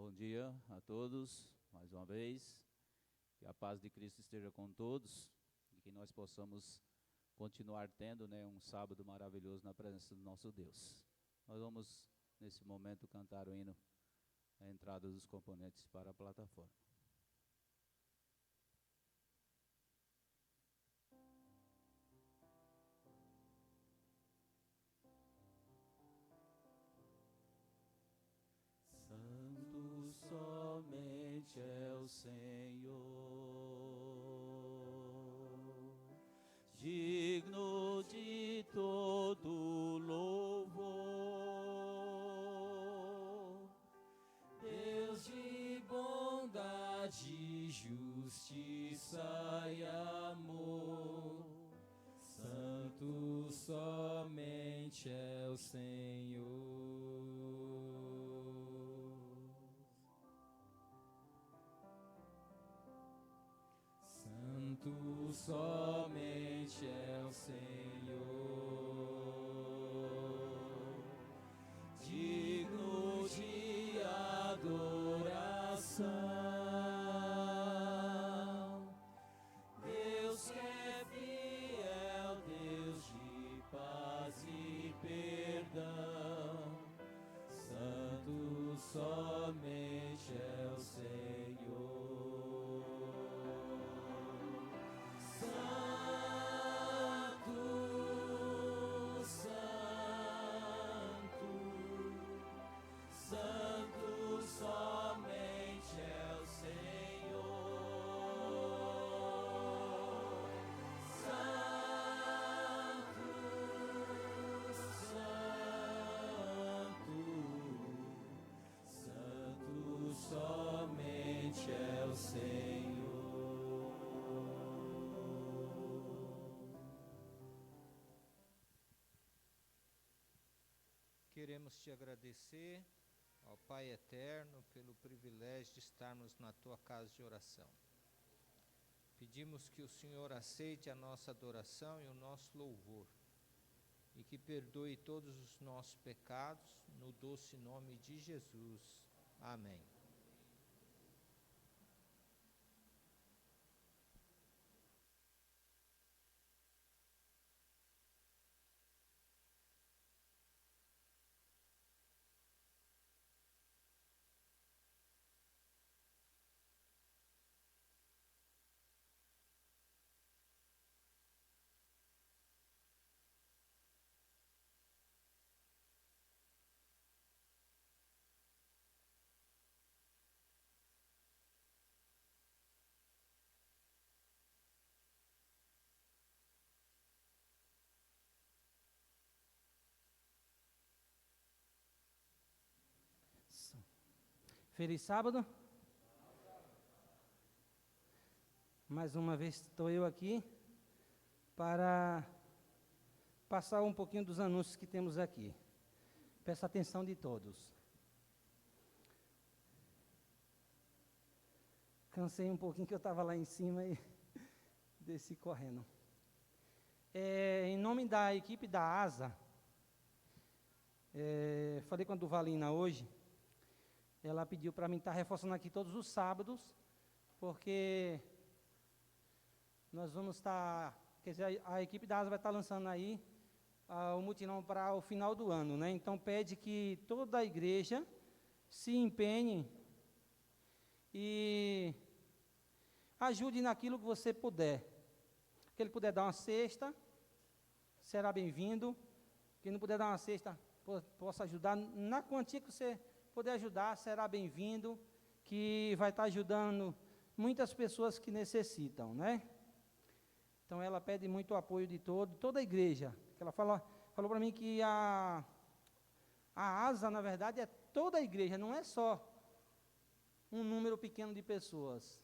Bom dia a todos, mais uma vez. Que a paz de Cristo esteja com todos e que nós possamos continuar tendo, um sábado maravilhoso na presença do nosso Deus. Nós vamos, nesse momento, cantar o hino, a entrada dos componentes para a plataforma. Santo somente é o Senhor, digno de todo louvor, Deus de bondade, justiça e amor. Santo somente é o Senhor. Santo somente é o Senhor, digno de adoração. Deus que é fiel, Deus de paz e perdão. Santo somente é o Senhor. Santo somente é o Senhor. Santo, Santo somente é o Senhor. Queremos te agradecer, ó Pai eterno, pelo privilégio de estarmos na tua casa de oração. Pedimos que o Senhor aceite a nossa adoração e o nosso louvor, e que perdoe todos os nossos pecados, no doce nome de Jesus. Amém. Feliz sábado. Mais uma vez estou eu aqui para passar um pouquinho dos anúncios que temos aqui. Peço a atenção de todos. Cansei um pouquinho que eu estava lá em cima e desci correndo. Em nome da equipe da ASA, falei com a Duvalina hoje. Ela pediu para mim estar reforçando aqui todos os sábados, porque nós vamos estar, quer dizer, a equipe da ASA vai estar lançando aí o mutirão para o final do ano, né? Então pede que toda a igreja se empenhe e ajude naquilo que você puder. Quem puder dar uma cesta, será bem-vindo. Quem não puder dar uma cesta, possa ajudar na quantia que você puder ajudar, será bem-vindo, que vai estar ajudando muitas pessoas que necessitam, né? Então ela pede muito o apoio de toda a igreja. Ela falou para mim que a ASA, na verdade, é toda a igreja, não é só um número pequeno de pessoas.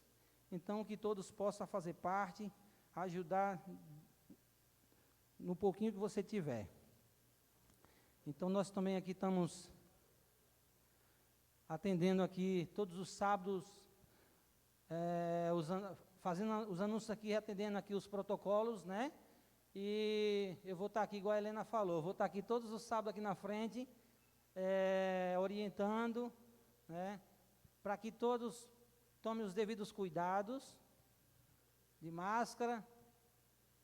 Então que todos possam fazer parte, ajudar no pouquinho que você tiver. Então nós também aqui estamos atendendo aqui todos os sábados, fazendo os anúncios aqui, atendendo aqui os protocolos, né? E eu vou estar aqui, igual a Helena falou, vou estar aqui todos os sábados aqui na frente, orientando, né? para que todos tomem os devidos cuidados, de máscara,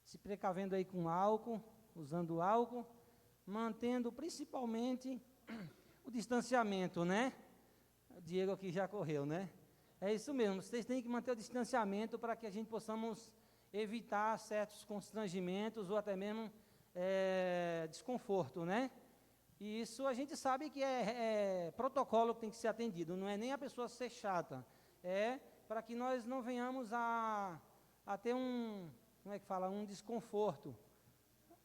se precavendo aí com álcool, usando álcool, mantendo principalmente o distanciamento, né? O Diego aqui já correu, né? É isso mesmo, vocês têm que manter o distanciamento para que a gente possamos evitar certos constrangimentos ou até mesmo desconforto, né? E isso a gente sabe que é protocolo que tem que ser atendido, não é nem a pessoa ser chata, é para que nós não venhamos a ter um desconforto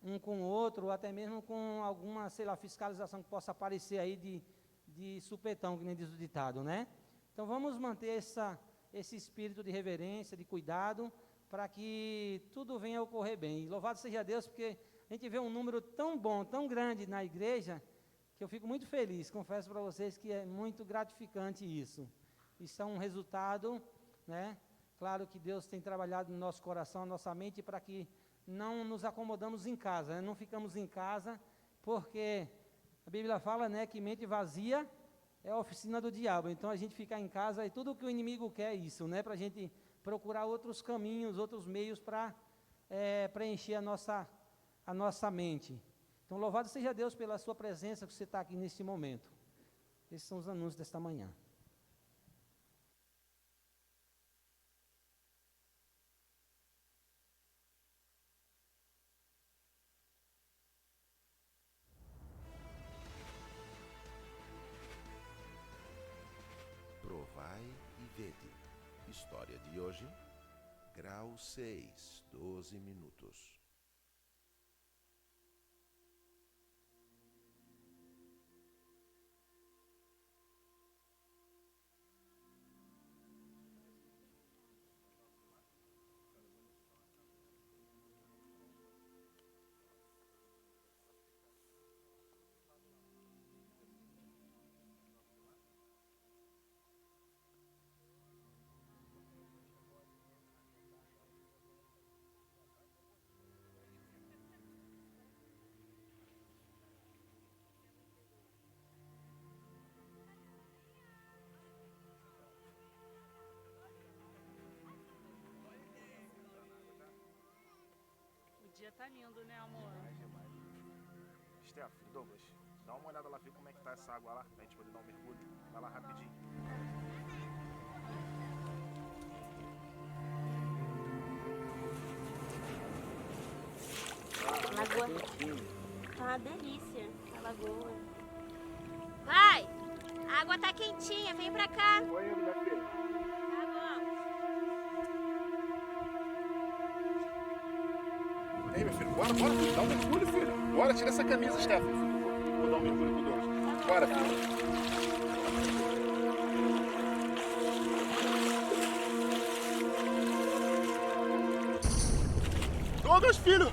um com o outro, ou até mesmo com alguma, fiscalização que possa aparecer aí de supetão, que nem diz o ditado, né? Então vamos manter esse espírito de reverência, de cuidado, para que tudo venha a ocorrer bem. E louvado seja Deus, porque a gente vê um número tão bom, tão grande na igreja, que eu fico muito feliz, confesso para vocês que é muito gratificante isso. Isso é um resultado, né? Claro que Deus tem trabalhado no nosso coração, na nossa mente, para que não nos acomodamos em casa, né? Não ficamos em casa, porque a Bíblia fala, né, que mente vazia é a oficina do diabo. Então a gente ficar em casa e tudo o que o inimigo quer é isso, né? Para a gente procurar outros caminhos, outros meios para preencher a nossa mente. Então louvado seja Deus pela sua presença que você está aqui nesse momento. Esses são os anúncios desta manhã. Provai e vede. História de hoje, grau 6, 12 minutos. O dia tá lindo, né, amor? Steph, Douglas, dá uma olhada lá, ver como é que tá essa água lá, pra gente poder dar um mergulho. Vai lá rapidinho. Lagoa. Tá uma delícia a lagoa. Vai! A água tá quentinha, vem pra cá. Oi, minha filha. Tá bom. Ei, meu filho, bora, dá um mergulho, filho. Bora, tira essa camisa, Steph. Vou dar um mergulho com o Douglas. Bora, filho. Douglas, filho!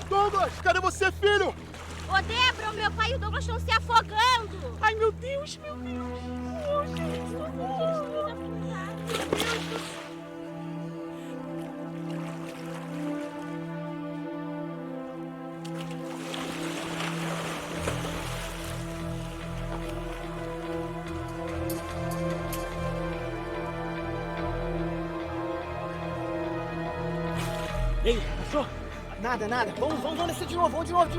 Douglas! Cadê você, filho? Ô, Débora, o meu pai e o Douglas estão se afogando. Ai, meu Deus, meu Deus. Oh, Jesus, Ei, achou? Nada. Vamos descer de novo, vamos de novo.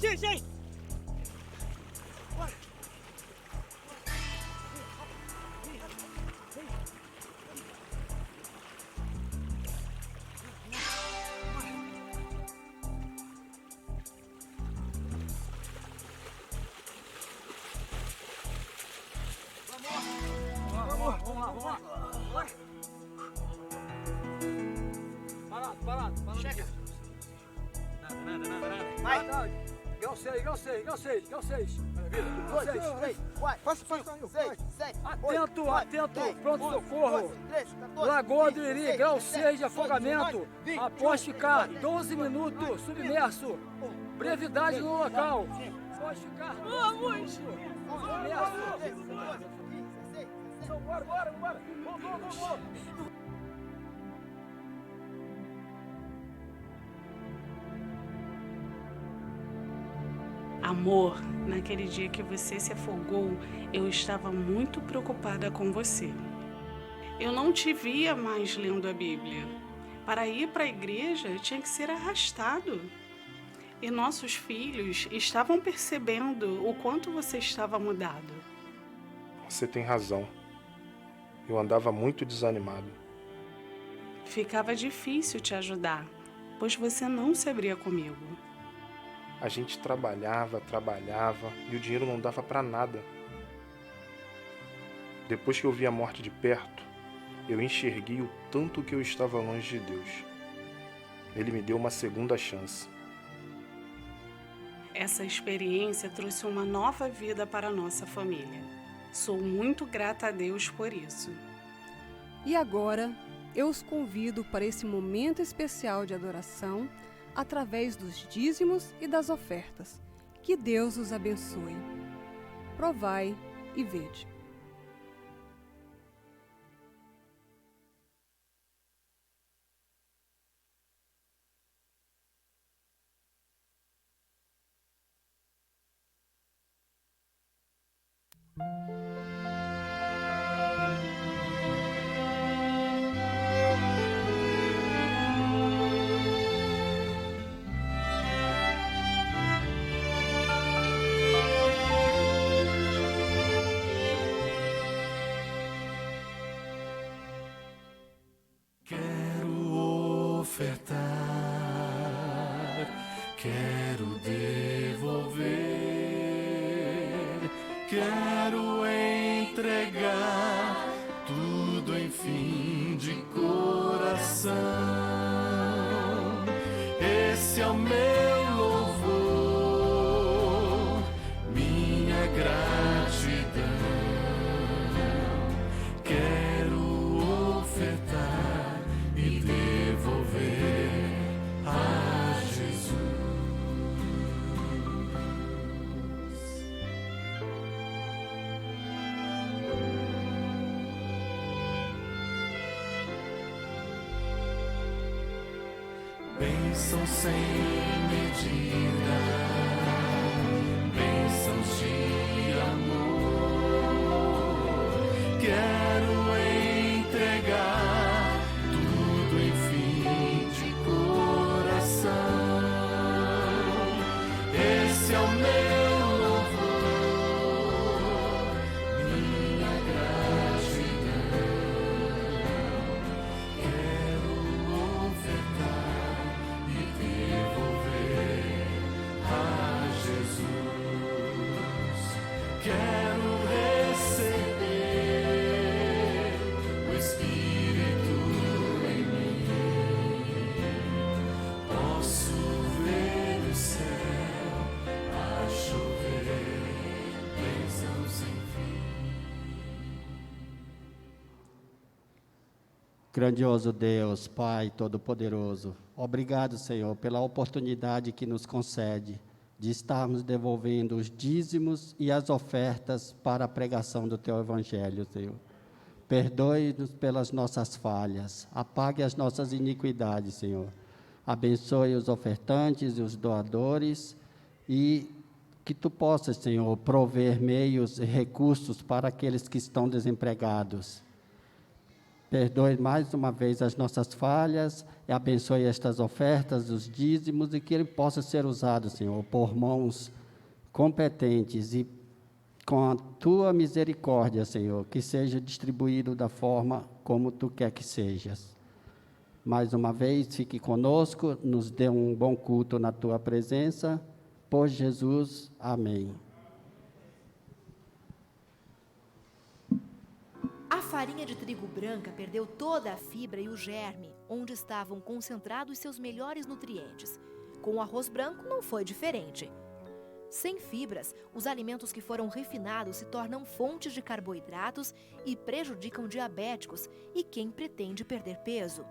Achei. Bora. Vamos lá. Bora. Parado. Chega. Nada. Vai. Grau 6. Maravilha. 3, 4, 5, 6, 7, Atento, pronto-socorro. Lagoa do Iri, grau 6 de afogamento. Após ficar 12 minutos submerso. Brevidade no local. Após ficar 12 minutos submerso. Bora. Vamos. Amor, naquele dia que você se afogou, eu estava muito preocupada com você. Eu não te via mais lendo a Bíblia. Para ir para a igreja, tinha que ser arrastado. E nossos filhos estavam percebendo o quanto você estava mudado. Você tem razão. Eu andava muito desanimado. Ficava difícil te ajudar, pois você não se abria comigo. A gente trabalhava e o dinheiro não dava para nada. Depois que eu vi a morte de perto, eu enxerguei o tanto que eu estava longe de Deus. Ele me deu uma segunda chance. Essa experiência trouxe uma nova vida para a nossa família. Sou muito grata a Deus por isso. E agora, eu os convido para esse momento especial de adoração através dos dízimos e das ofertas. Que Deus os abençoe. Provai e vede. Quero devolver, quero entregar tudo, enfim, de coração. Esse é o meu louvor, minha gratidão. Quero ofertar e devolver a Jesus. Bênçãos sem medida, bênçãos de amor. Quero entregar tudo, enfim, de coração. Esse é o meu louvor, minha gratidão. Quero ofertar e devolver a Jesus. Quero receber o Espírito em mim. Posso ver o céu a chover, bênçãos sem fim. Grandioso Deus, Pai Todo-Poderoso, obrigado, Senhor, pela oportunidade que nos concede de estarmos devolvendo os dízimos e as ofertas para a pregação do Teu Evangelho, Senhor. Perdoe-nos pelas nossas falhas, apague as nossas iniquidades, Senhor. Abençoe os ofertantes e os doadores e que Tu possas, Senhor, prover meios e recursos para aqueles que estão desempregados. Perdoe mais uma vez as nossas falhas e abençoe estas ofertas, os dízimos, e que ele possa ser usado, Senhor, por mãos competentes e com a Tua misericórdia, Senhor, que seja distribuído da forma como Tu quer que sejas. Mais uma vez, fique conosco, nos dê um bom culto na Tua presença. Por Jesus, amém. A farinha de trigo branca perdeu toda a fibra e o germe, onde estavam concentrados seus melhores nutrientes. Com o arroz branco não foi diferente. Sem fibras, os alimentos que foram refinados se tornam fontes de carboidratos e prejudicam diabéticos e quem pretende perder peso.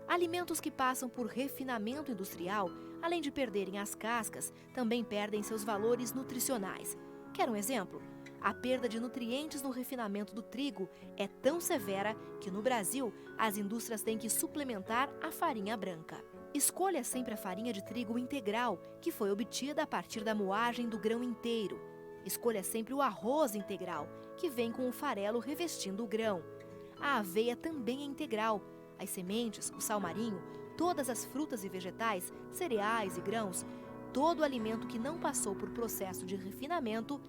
Alimentos que passam por refinamento industrial, além de perderem as cascas, também perdem seus valores nutricionais. Quer um exemplo? A perda de nutrientes no refinamento do trigo é tão severa que, no Brasil, as indústrias têm que suplementar a farinha branca. Escolha sempre a farinha de trigo integral, que foi obtida a partir da moagem do grão inteiro. Escolha sempre o arroz integral, que vem com o farelo revestindo o grão. A aveia também é integral. As sementes, o sal marinho, todas as frutas e vegetais, cereais e grãos, todo alimento que não passou por processo de refinamento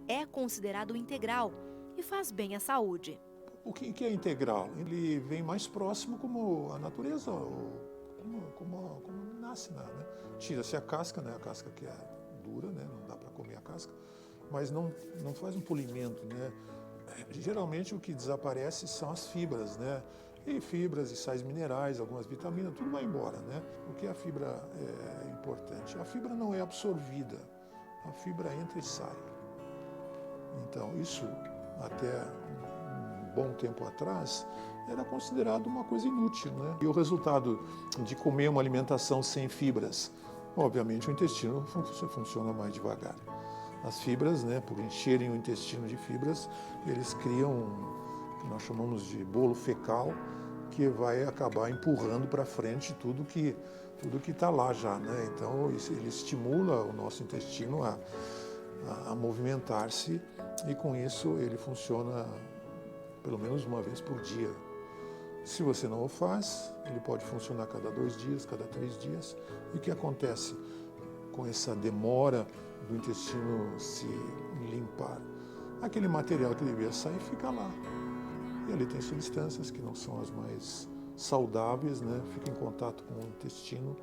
é considerado integral e faz bem à saúde. O que é integral? Ele vem mais próximo como a natureza, como nasce, né? Tira-se a casca, né? A casca que é dura, né? Não dá para comer a casca, mas não faz um polimento, né? Geralmente o que desaparece são as fibras, né? E fibras e sais minerais, algumas vitaminas, tudo vai embora, né? Porque a fibra é importante. A fibra não é absorvida, a fibra entra e sai. Então, isso até um bom tempo atrás era considerado uma coisa inútil, né? E o resultado de comer uma alimentação sem fibras, obviamente o intestino funciona mais devagar. As fibras, né, por encherem o intestino de fibras, eles criam o que nós chamamos de bolo fecal, que vai acabar empurrando para frente tudo que está lá já, né? Então ele estimula o nosso intestino a movimentar-se e com isso ele funciona pelo menos uma vez por dia. Se você não o faz, ele pode funcionar cada 2 dias, cada 3 dias. E o que acontece com essa demora do intestino se limpar? Aquele material que devia sair fica lá. E ali tem substâncias que não são as mais saudáveis, né? Fica em contato com o intestino.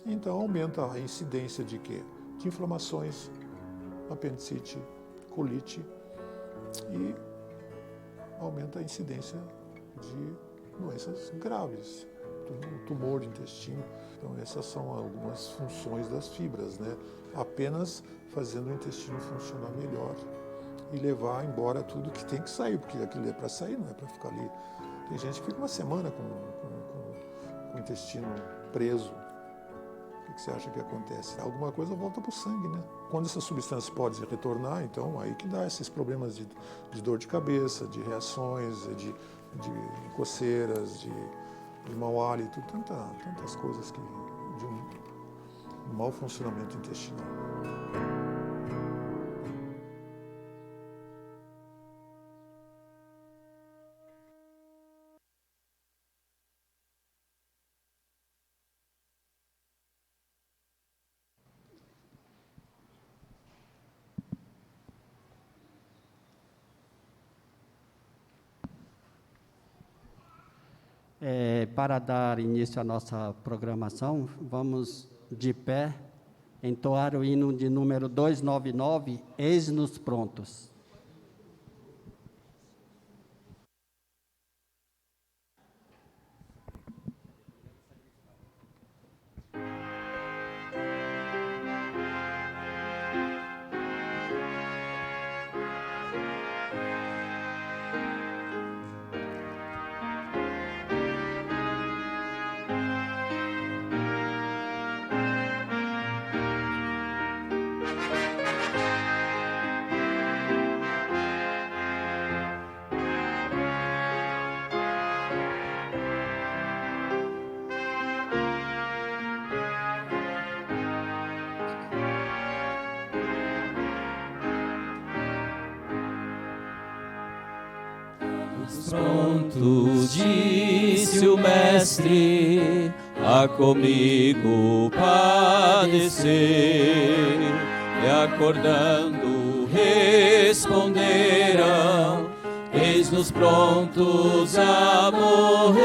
Então aumenta a incidência de quê? De inflamações, apendicite, colite e aumenta a incidência de doenças graves, tumor de intestino. Então essas são algumas funções das fibras, né? Apenas fazendo o intestino funcionar melhor e levar embora tudo que tem que sair, porque aquilo é para sair, não é para ficar ali. Tem gente que fica uma semana com o intestino preso. O que você acha que acontece? Alguma coisa volta para o sangue, né? Quando essas substâncias podem retornar, então aí que dá esses problemas de dor de cabeça, de reações, de coceiras, de mau hálito, tantas coisas que de um mau funcionamento intestinal. Para dar início à nossa programação, vamos de pé entoar o hino de número 299, Eis-nos Prontos. Prontos, disse o mestre, a comigo padecer, e acordando responderam, eis-nos prontos a morrer.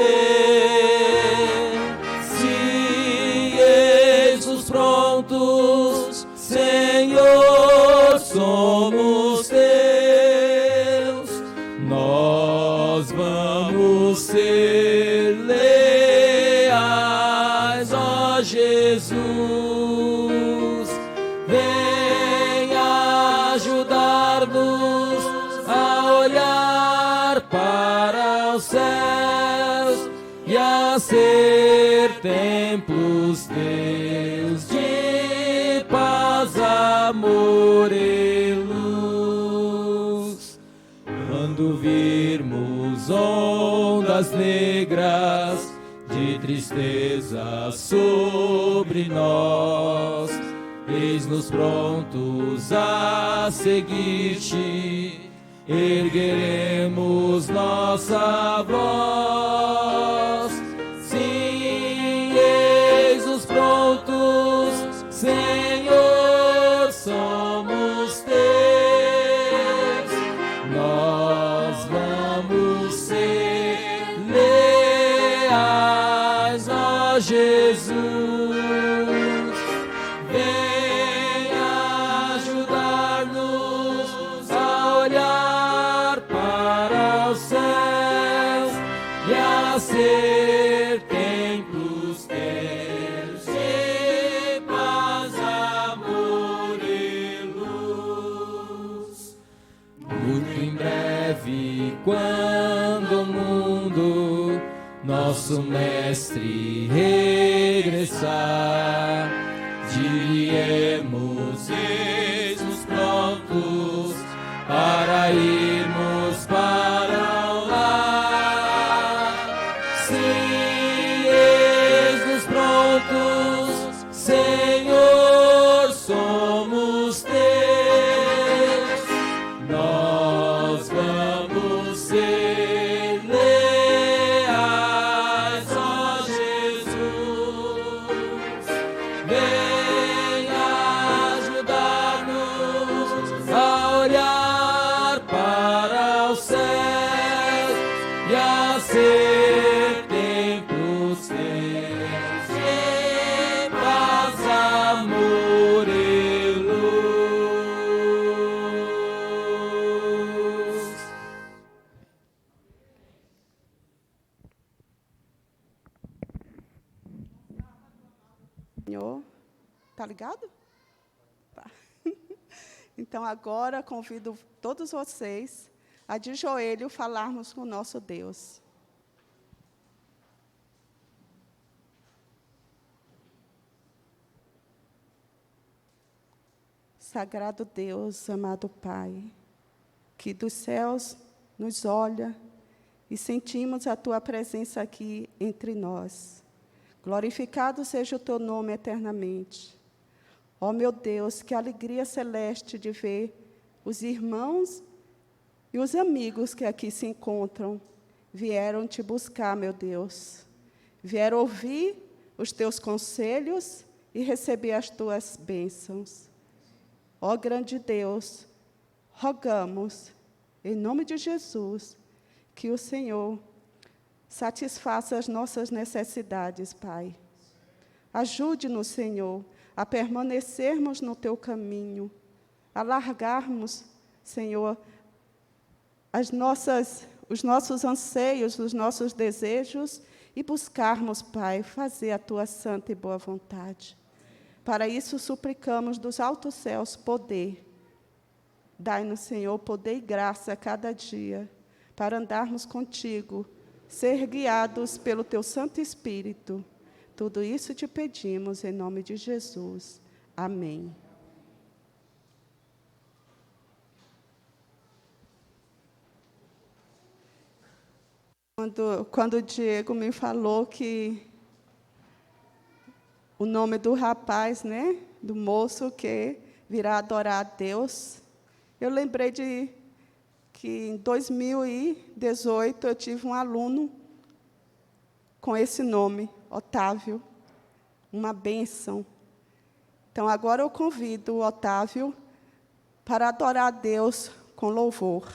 Sim, eis-nos prontos, Senhor, somos teus, nós vamos ser leais, ó Jesus. Vem ajudar-nos a olhar para os céus e a ser templos teus de paz, amor e luz. Quando virmos ondas negras de tristeza sobre nós, eis-nos prontos a seguir-te, ergueremos nossa voz. Sim, eis-nos prontos, Senhor, somos teus. Nós vamos ser leais a Jesus. Venha ajudar-nos a olhar para os céus e a ser templos teus de paz, amor e luz. Muito em breve, quando o mundo, nosso mestre, regressar, diremos: eis-nos prontos para irmos para o lar. Sim, eis-nos prontos, Senhor, somos teus. Nós vamos ser leais a Jesus. Venha ajudar-nos a olhar para os céus e a ser templos teus de paz, amor e luz. Senhor, tá ligado? Tá. Então agora convido todos vocês a de joelho falarmos com o nosso Deus. Sagrado Deus, amado Pai, que dos céus nos olha e sentimos a Tua presença aqui entre nós. Glorificado seja o Teu nome eternamente. Ó meu Deus, que alegria celeste de ver os irmãos e os amigos que aqui se encontram. Vieram Te buscar, meu Deus. Vieram ouvir os Teus conselhos e receber as Tuas bênçãos. Ó grande Deus, rogamos, em nome de Jesus, que o Senhor satisfaça as nossas necessidades, Pai. Ajude-nos, Senhor, a permanecermos no Teu caminho, a largarmos, Senhor, os nossos anseios, os nossos desejos e buscarmos, Pai, fazer a Tua santa e boa vontade. Para isso, suplicamos dos altos céus poder. Dai-nos, Senhor, poder e graça a cada dia, para andarmos contigo, ser guiados pelo Teu Santo Espírito. Tudo isso te pedimos em nome de Jesus. Amém. Quando o Diego me falou que o nome do rapaz, né, do moço que virá adorar a Deus, eu lembrei que em 2018 eu tive um aluno com esse nome, Otávio, uma bênção. Então, agora eu convido o Otávio para adorar a Deus com louvor.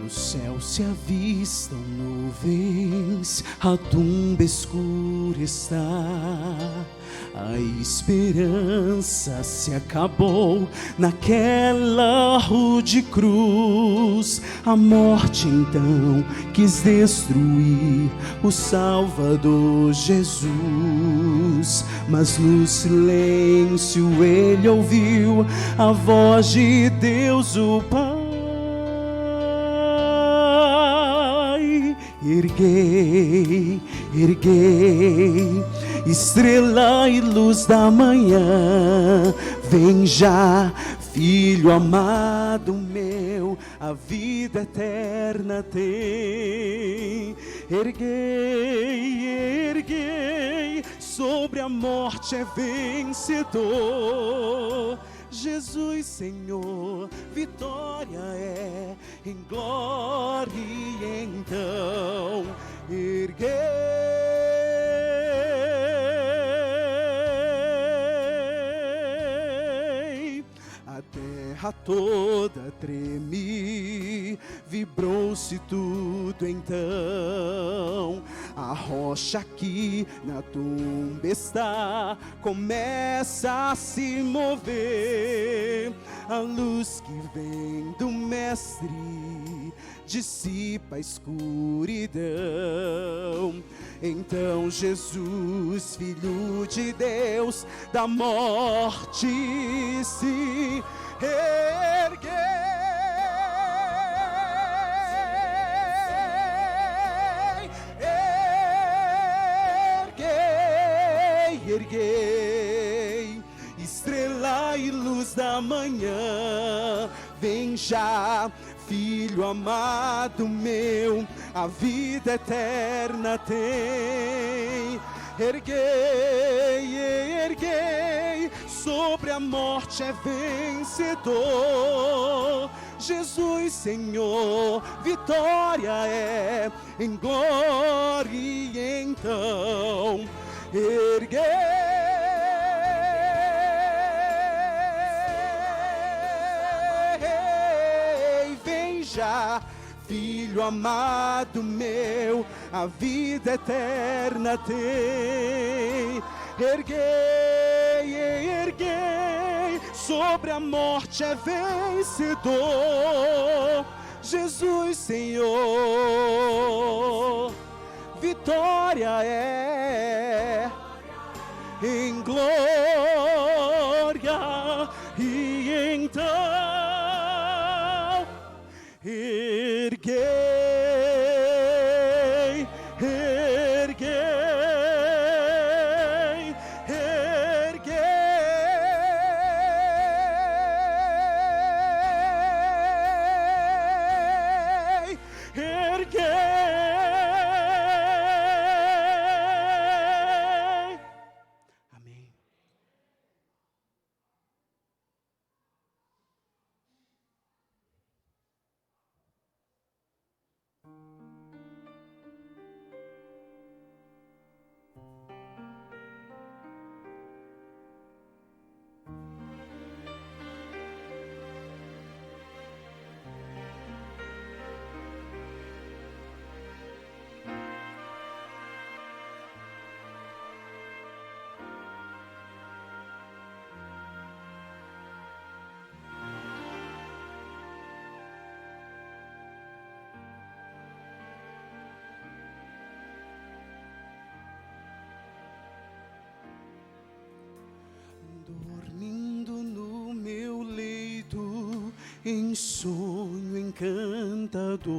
No céu se avistam nuvens, a tumba escura está. A esperança se acabou naquela rude cruz. A morte então quis destruir o Salvador Jesus, mas no silêncio ele ouviu a voz de Deus o Pai. Erguei, erguei, estrela e luz da manhã, vem já, filho amado meu, a vida eterna tem. Erguei, erguei, sobre a morte é vencedor. Jesus, Senhor, vitória é em glória, e então erguei. A terra toda treme, vibrou-se tudo então. A rocha que na tumba está começa a se mover. A luz que vem do Mestre dissipa a escuridão. Então Jesus, Filho de Deus, da morte se ergueu. Erguei, estrela e luz da manhã, vem já, filho amado meu, a vida eterna tem. Erguei, erguei, sobre a morte é vencedor. Jesus, Senhor, vitória é em glória, e então erguei. Vem já, filho amado meu, a vida eterna tem. Erguei, erguei, sobre a morte é vencedor. Jesus, Senhor, vitória é em glória, e então erguei, erguei, erguei, erguei. Amém. Dormindo no meu leito, em sonho encantador,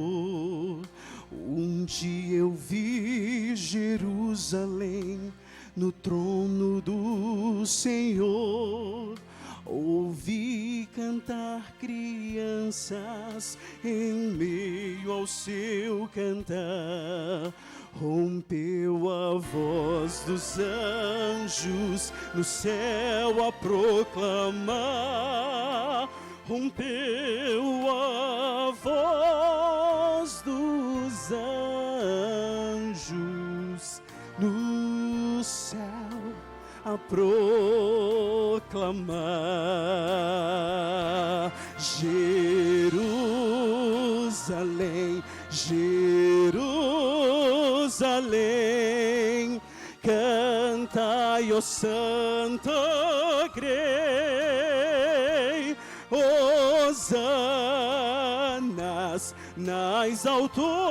um dia eu vi Jerusalém no trono do Senhor. Ouvi cantar crianças em meio ao seu cantar. Rompeu a voz dos anjos no céu a proclamar. Rompeu a voz dos anjos no céu a proclamar. Jerusalém, Jerusalém, Jerusalém, cantai, ó Santa Grey, hosanas nas alturas,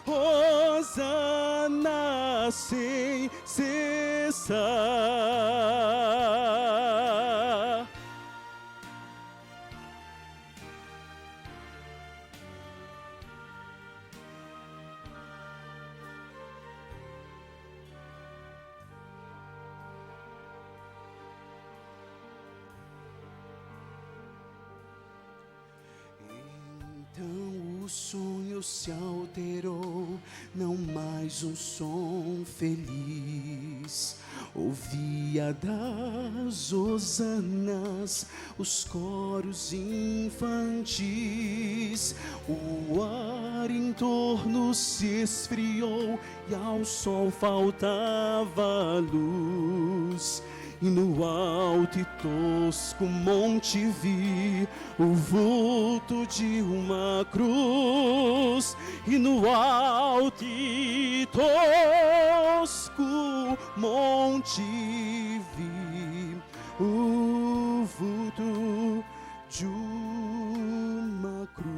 hosana sem cessar. Então o sonho se alterou, não mais um som feliz. Ouvia das hosanas os coros infantis. O ar em torno se esfriou e ao sol faltava luz. E no alto e tosco monte vi o vulto de uma cruz. E no alto e tosco monte vi o vulto de uma cruz.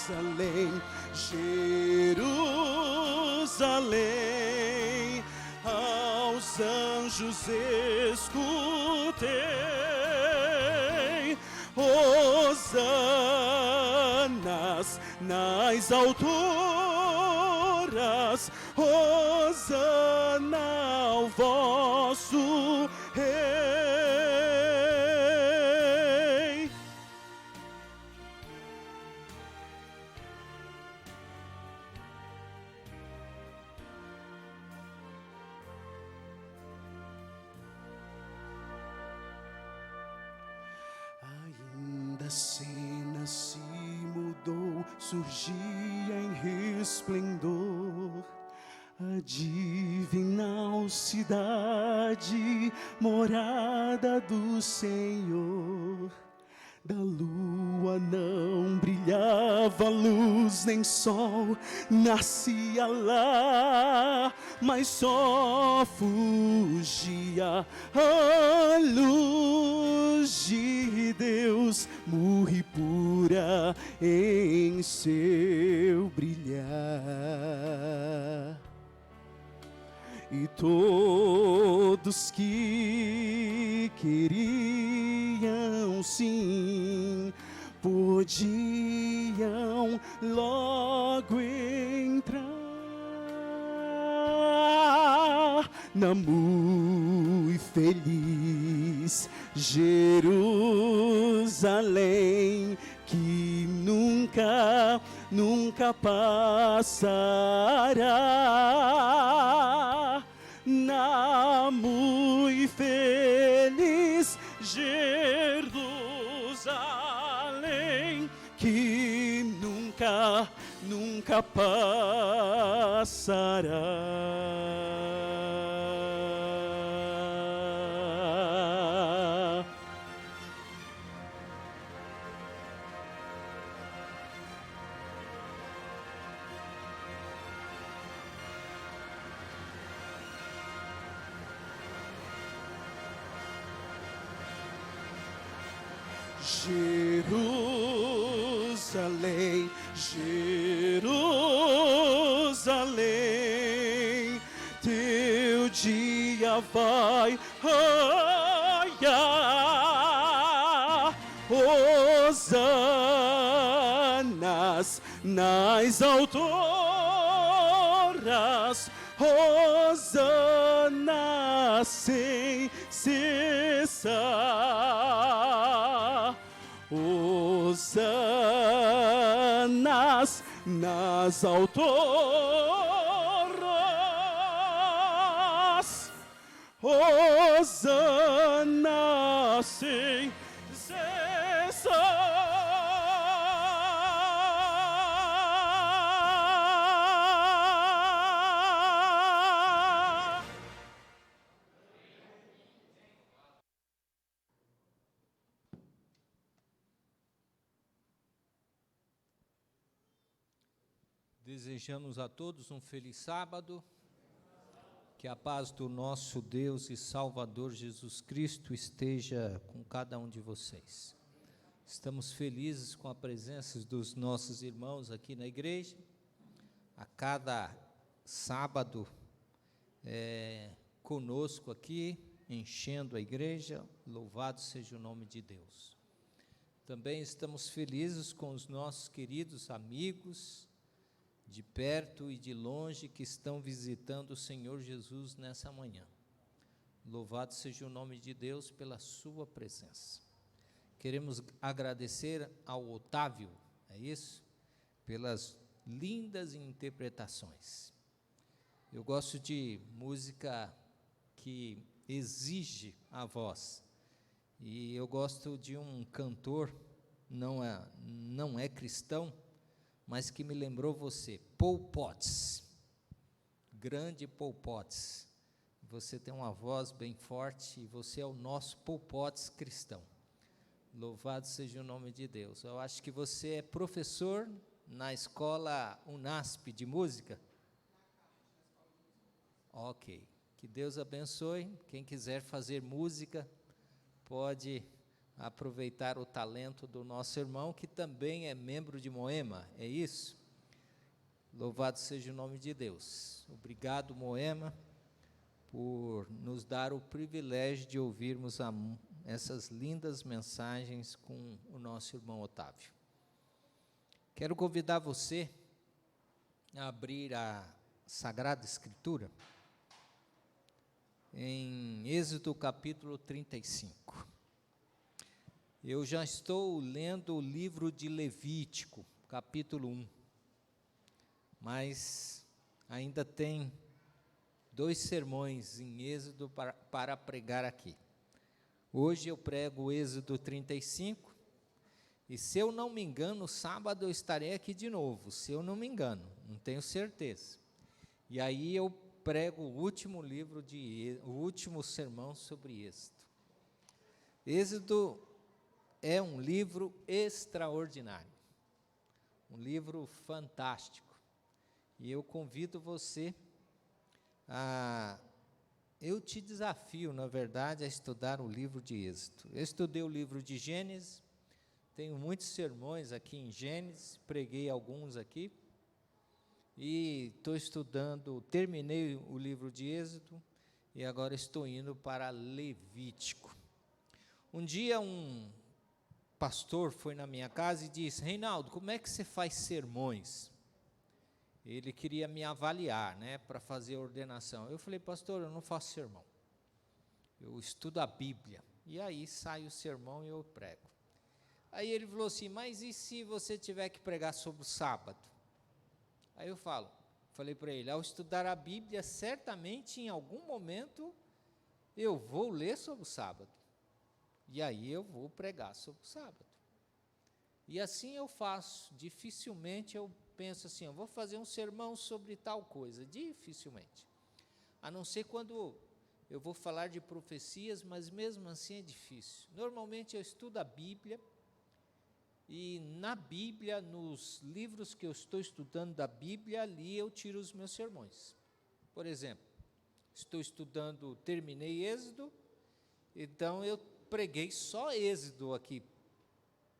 Jerusalém, Jerusalém, aos anjos escutei, hosanas nas alturas, hosana ao vosso Rei. Ainda a cena se mudou, surgia em resplendor a divina cidade, morada do Senhor. Da lua não brilhava luz nem sol, nascia lá, mas só fugia a luz de Deus, morre pura em seu brilhar. E todos que queriam sim, podiam logo entrar na muito feliz Jerusalém, que nunca, nunca passará. Na muito feliz Jerusalém, que nunca, nunca passará. Jerusalém, Jerusalém, teu dia vai raiar, hosanas nas alturas, hosana sem cessar. Hosanas nas alturas, hosana sem cessar. Desejamos a todos um feliz sábado, que a paz do nosso Deus e Salvador Jesus Cristo esteja com cada um de vocês. Estamos felizes com a presença dos nossos irmãos aqui na igreja. A cada sábado conosco aqui, enchendo a igreja, louvado seja o nome de Deus. Também estamos felizes com os nossos queridos amigos, de perto e de longe, que estão visitando o Senhor Jesus nessa manhã. Louvado seja o nome de Deus pela sua presença. Queremos agradecer ao Otávio, é isso? Pelas lindas interpretações. Eu gosto de música que exige a voz, e eu gosto de um cantor, não é cristão, mas que me lembrou você, Paul Potts, grande Paul Potts. Você tem uma voz bem forte, e você é o nosso Paul Potts cristão. Louvado seja o nome de Deus. Eu acho que você é professor na escola Unasp de música. Ok, que Deus abençoe. Quem quiser fazer música, pode aproveitar o talento do nosso irmão, que também é membro de Moema, é isso? Louvado seja o nome de Deus. Obrigado, Moema, por nos dar o privilégio de ouvirmos essas lindas mensagens com o nosso irmão Otávio. Quero convidar você a abrir a Sagrada Escritura em Êxodo capítulo 35. Eu já estou lendo o livro de Levítico, capítulo 1, mas ainda tem 2 sermões em Êxodo para pregar aqui. Hoje eu prego o Êxodo 35, e se eu não me engano, sábado eu estarei aqui de novo, se eu não me engano, não tenho certeza. E aí eu prego o último sermão sobre Êxodo. Êxodo é um livro extraordinário, um livro fantástico, e eu convido você eu te desafio, na verdade, a estudar o livro de Êxodo. Eu estudei o livro de Gênesis, tenho muitos sermões aqui em Gênesis, preguei alguns aqui, e estou estudando, terminei o livro de Êxodo, e agora estou indo para Levítico. Um dia um pastor foi na minha casa e disse: Reinaldo, como é que você faz sermões? Ele queria me avaliar, para fazer a ordenação. Eu falei: pastor, eu não faço sermão, eu estudo a Bíblia, e aí sai o sermão e eu prego. Aí ele falou assim: mas e se você tiver que pregar sobre o sábado? Aí eu falei para ele: ao estudar a Bíblia, certamente em algum momento eu vou ler sobre o sábado, e aí eu vou pregar sobre o sábado. E assim eu faço. Dificilmente eu penso assim: eu vou fazer um sermão sobre tal coisa. Dificilmente. A não ser quando eu vou falar de profecias, mas mesmo assim é difícil. Normalmente eu estudo a Bíblia, e na Bíblia, nos livros que eu estou estudando da Bíblia, ali eu tiro os meus sermões. Por exemplo, terminei Êxodo, então eu preguei só Êxodo aqui,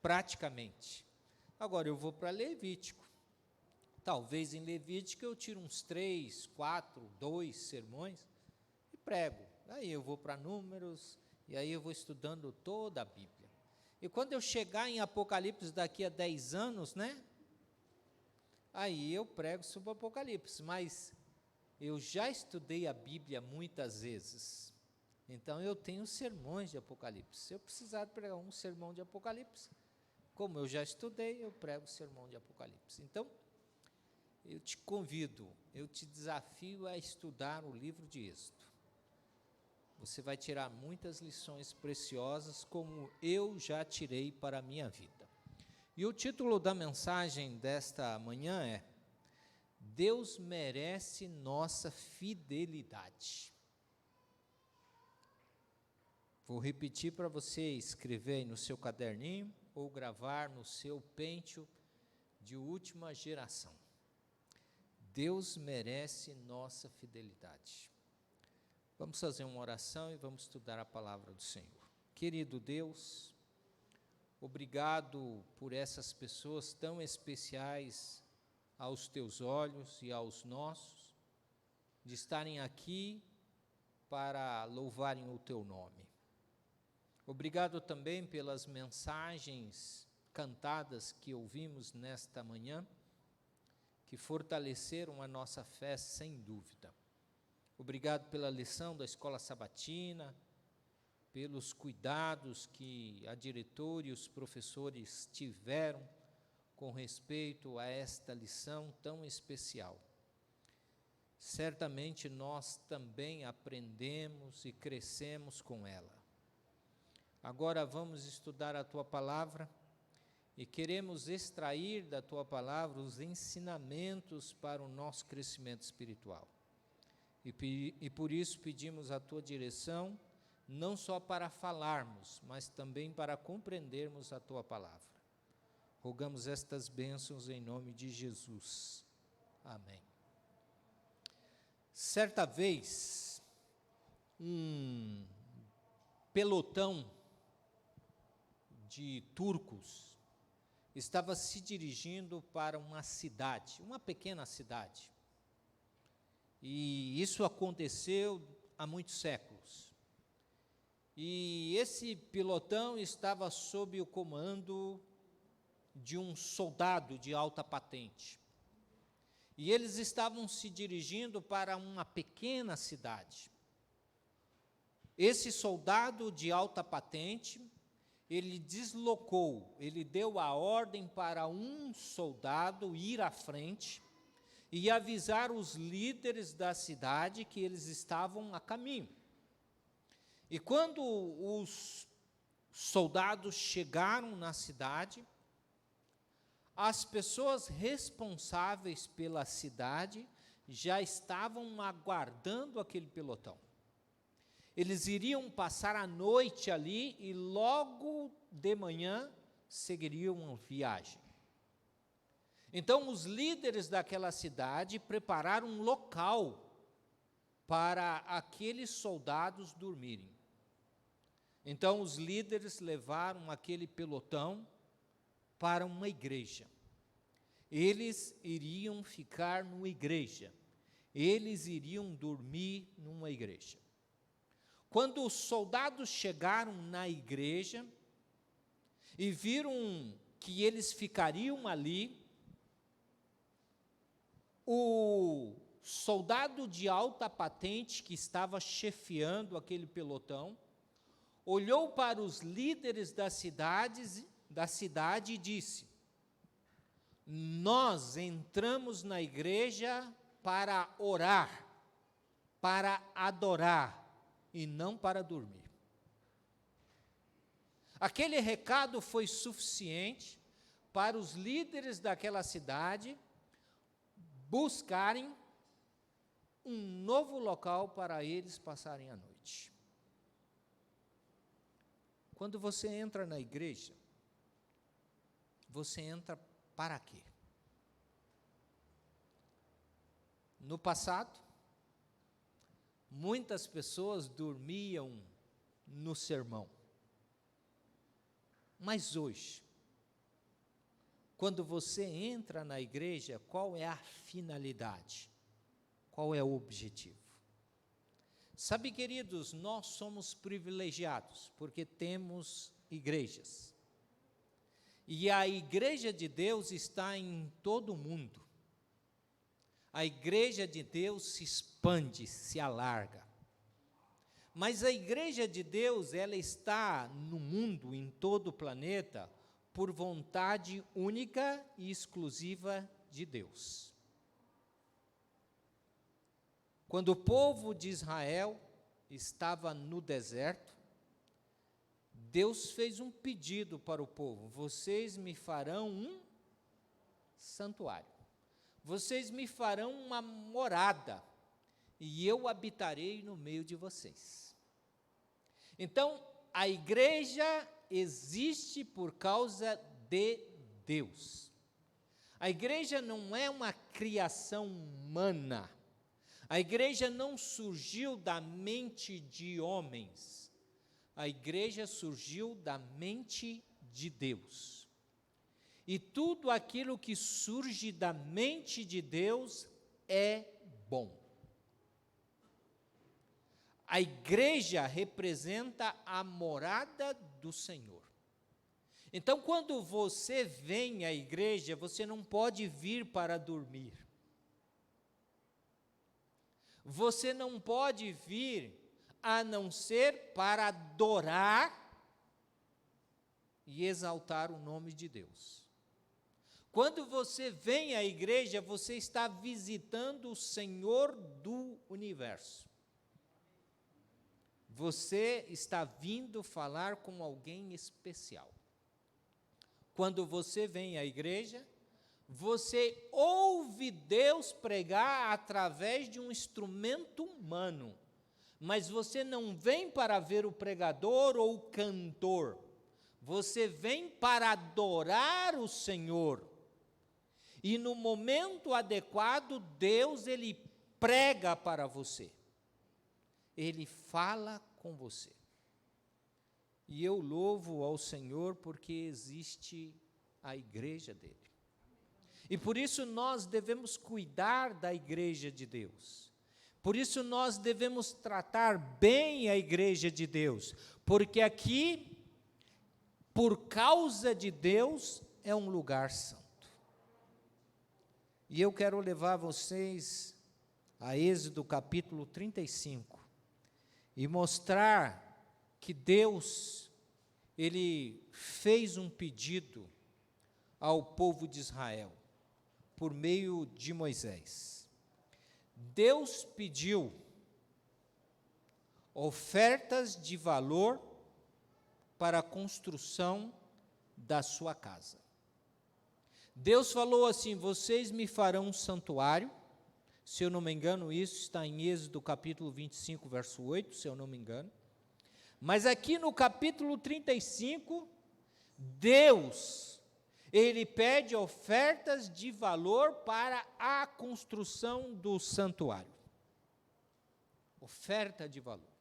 praticamente. Agora eu vou para Levítico. Talvez em Levítico eu tiro uns 3, 4, 2 sermões e prego. Aí eu vou para Números, e aí eu vou estudando toda a Bíblia. E quando eu chegar em Apocalipse daqui a 10 anos, aí eu prego sobre o Apocalipse, mas eu já estudei a Bíblia muitas vezes, então eu tenho sermões de Apocalipse. Se eu precisar pregar um sermão de Apocalipse, como eu já estudei, eu prego o sermão de Apocalipse. Então, eu te convido, eu te desafio a estudar o livro de Êxodo. Você vai tirar muitas lições preciosas, como eu já tirei para a minha vida. E o título da mensagem desta manhã é: Deus merece nossa fidelidade. Vou repetir para você escrever aí no seu caderninho, ou gravar no seu pêntio de última geração. Deus merece nossa fidelidade. Vamos fazer uma oração e vamos estudar a palavra do Senhor. Querido Deus, obrigado por essas pessoas tão especiais aos teus olhos e aos nossos, de estarem aqui para louvarem o teu nome. Obrigado também pelas mensagens cantadas que ouvimos nesta manhã, que fortaleceram a nossa fé sem dúvida. Obrigado pela lição da escola sabatina, pelos cuidados que a diretora e os professores tiveram com respeito a esta lição tão especial. Certamente nós também aprendemos e crescemos com ela. Agora vamos estudar a Tua Palavra e queremos extrair da Tua Palavra os ensinamentos para o nosso crescimento espiritual. E por isso pedimos a Tua direção, não só para falarmos, mas também para compreendermos a Tua Palavra. Rogamos estas bênçãos em nome de Jesus. Amém. Certa vez, um pelotão de turcos estava se dirigindo para uma cidade, uma pequena cidade. E isso aconteceu há muitos séculos. E esse pelotão estava sob o comando de um soldado de alta patente. E eles estavam se dirigindo para uma pequena cidade. Esse soldado de alta patente, ele deslocou, ele deu a ordem para um soldado ir à frente e avisar os líderes da cidade que eles estavam a caminho. E quando os soldados chegaram na cidade, as pessoas responsáveis pela cidade já estavam aguardando aquele pelotão. Eles iriam passar a noite ali e logo de manhã seguiriam a viagem. Então, os líderes daquela cidade prepararam um local para aqueles soldados dormirem. Então, os líderes levaram aquele pelotão para uma igreja. Eles iriam ficar numa igreja. Eles iriam dormir numa igreja. Quando os soldados chegaram na igreja e viram que eles ficariam ali, o soldado de alta patente que estava chefiando aquele pelotão olhou para os líderes da cidade e disse: nós entramos na igreja para orar, para adorar e não para dormir. Aquele recado foi suficiente para os líderes daquela cidade buscarem um novo local para eles passarem a noite. Quando você entra na igreja, você entra para quê? No passado, muitas pessoas dormiam no sermão. Mas hoje, quando você entra na igreja, qual é a finalidade? Qual é o objetivo? Sabe, queridos, nós somos privilegiados, porque temos igrejas. E a igreja de Deus está em todo o mundo. A igreja de Deus se expande, se alarga. Mas a igreja de Deus, ela está no mundo, em todo o planeta, por vontade única e exclusiva de Deus. Quando o povo de Israel estava no deserto, Deus fez um pedido para o povo: vocês me farão um santuário, vocês me farão uma morada, e eu habitarei no meio de vocês. Então, a igreja existe por causa de Deus. A igreja não é uma criação humana. A igreja não surgiu da mente de homens. A igreja surgiu da mente de Deus. E tudo aquilo que surge da mente de Deus é bom. A igreja representa a morada do Senhor. Então, quando você vem à igreja, você não pode vir para dormir. Você não pode vir a não ser para adorar e exaltar o nome de Deus. Quando você vem à igreja, você está visitando o Senhor do universo. Você está vindo falar com alguém especial. Quando você vem à igreja, você ouve Deus pregar através de um instrumento humano, mas você não vem para ver o pregador ou o cantor, você vem para adorar o Senhor. E no momento adequado, Deus, Ele prega para você. Ele fala com você. E eu louvo ao Senhor porque existe a igreja dele. E por isso nós devemos cuidar da igreja de Deus. Por isso nós devemos tratar bem a igreja de Deus. Porque aqui, por causa de Deus, é um lugar santo. E eu quero levar vocês a Êxodo capítulo 35 e mostrar que Deus, Ele fez um pedido ao povo de Israel, por meio de Moisés. Deus pediu ofertas de valor para a construção da sua casa. Deus falou assim: vocês me farão um santuário. Se eu não me engano, isso está em Êxodo capítulo 25, verso 8, se eu não me engano. Mas aqui no capítulo 35, Deus, Ele pede ofertas de valor para a construção do santuário. Oferta de valor.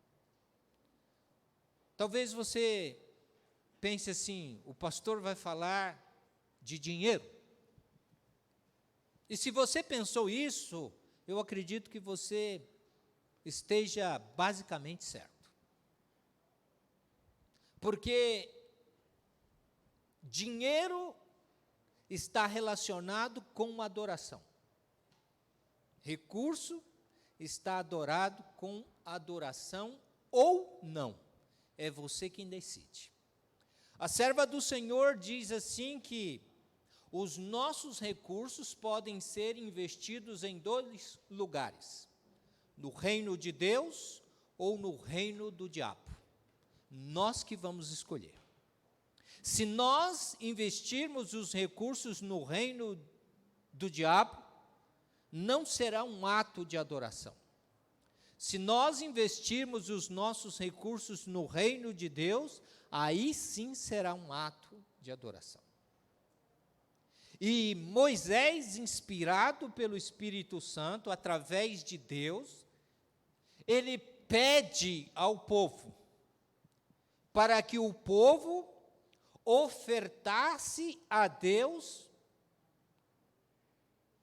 Talvez você pense assim: o pastor vai falar de dinheiro. E se você pensou isso, eu acredito que você esteja basicamente certo. Porque dinheiro está relacionado com adoração. Recurso está adorado com adoração ou não. É você quem decide. A serva do Senhor diz assim que os nossos recursos podem ser investidos em 2 lugares: no reino de Deus ou no reino do diabo. Nós que vamos escolher. Se nós investirmos os recursos no reino do diabo, não será um ato de adoração. Se nós investirmos os nossos recursos no reino de Deus, aí sim será um ato de adoração. E Moisés, inspirado pelo Espírito Santo, através de Deus, ele pede ao povo, para que o povo ofertasse a Deus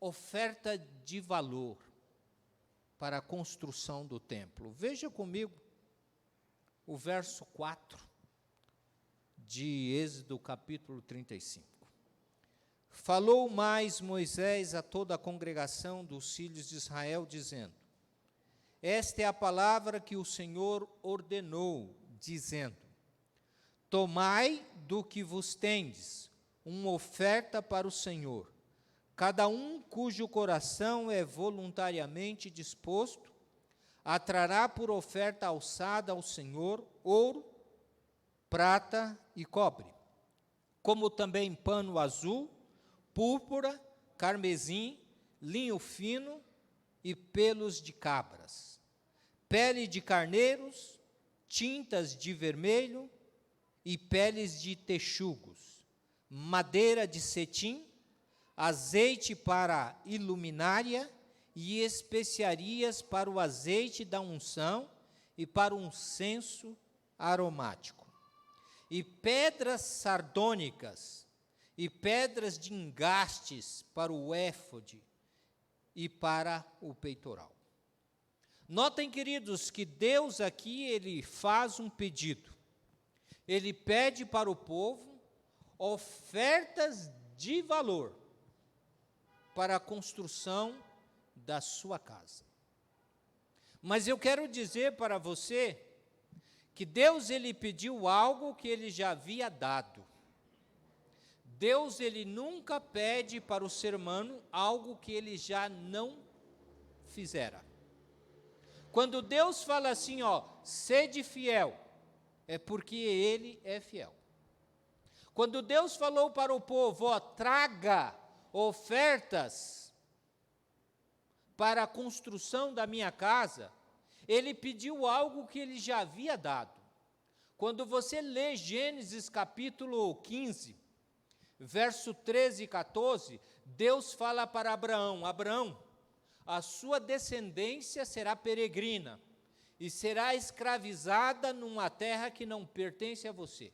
oferta de valor para a construção do templo. Veja comigo o verso 4 de Êxodo capítulo 35. Falou mais Moisés a toda a congregação dos filhos de Israel, dizendo: esta é a palavra que o Senhor ordenou, dizendo: tomai do que vos tendes uma oferta para o Senhor, cada um cujo coração é voluntariamente disposto, atrará por oferta alçada ao Senhor ouro, prata e cobre, como também pano azul, púrpura, carmesim, linho fino e pelos de cabras, pele de carneiros, tintas de vermelho e peles de texugos, madeira de cetim, azeite para iluminária e especiarias para o azeite da unção e para um incenso aromático, e pedras sardônicas e pedras de engastes para o éfode e para o peitoral. Notem, queridos, que Deus aqui, ele faz um pedido. Ele pede para o povo ofertas de valor para a construção da sua casa. Mas eu quero dizer para você que Deus, ele pediu algo que ele já havia dado. Deus, ele nunca pede para o ser humano algo que ele já não fizera. Quando Deus fala assim, sede fiel, é porque ele é fiel. Quando Deus falou para o povo, traga ofertas para a construção da minha casa, ele pediu algo que ele já havia dado. Quando você lê Gênesis capítulo 15, verso 13 e 14, Deus fala para Abraão, Abraão, a sua descendência será peregrina e será escravizada numa terra que não pertence a você.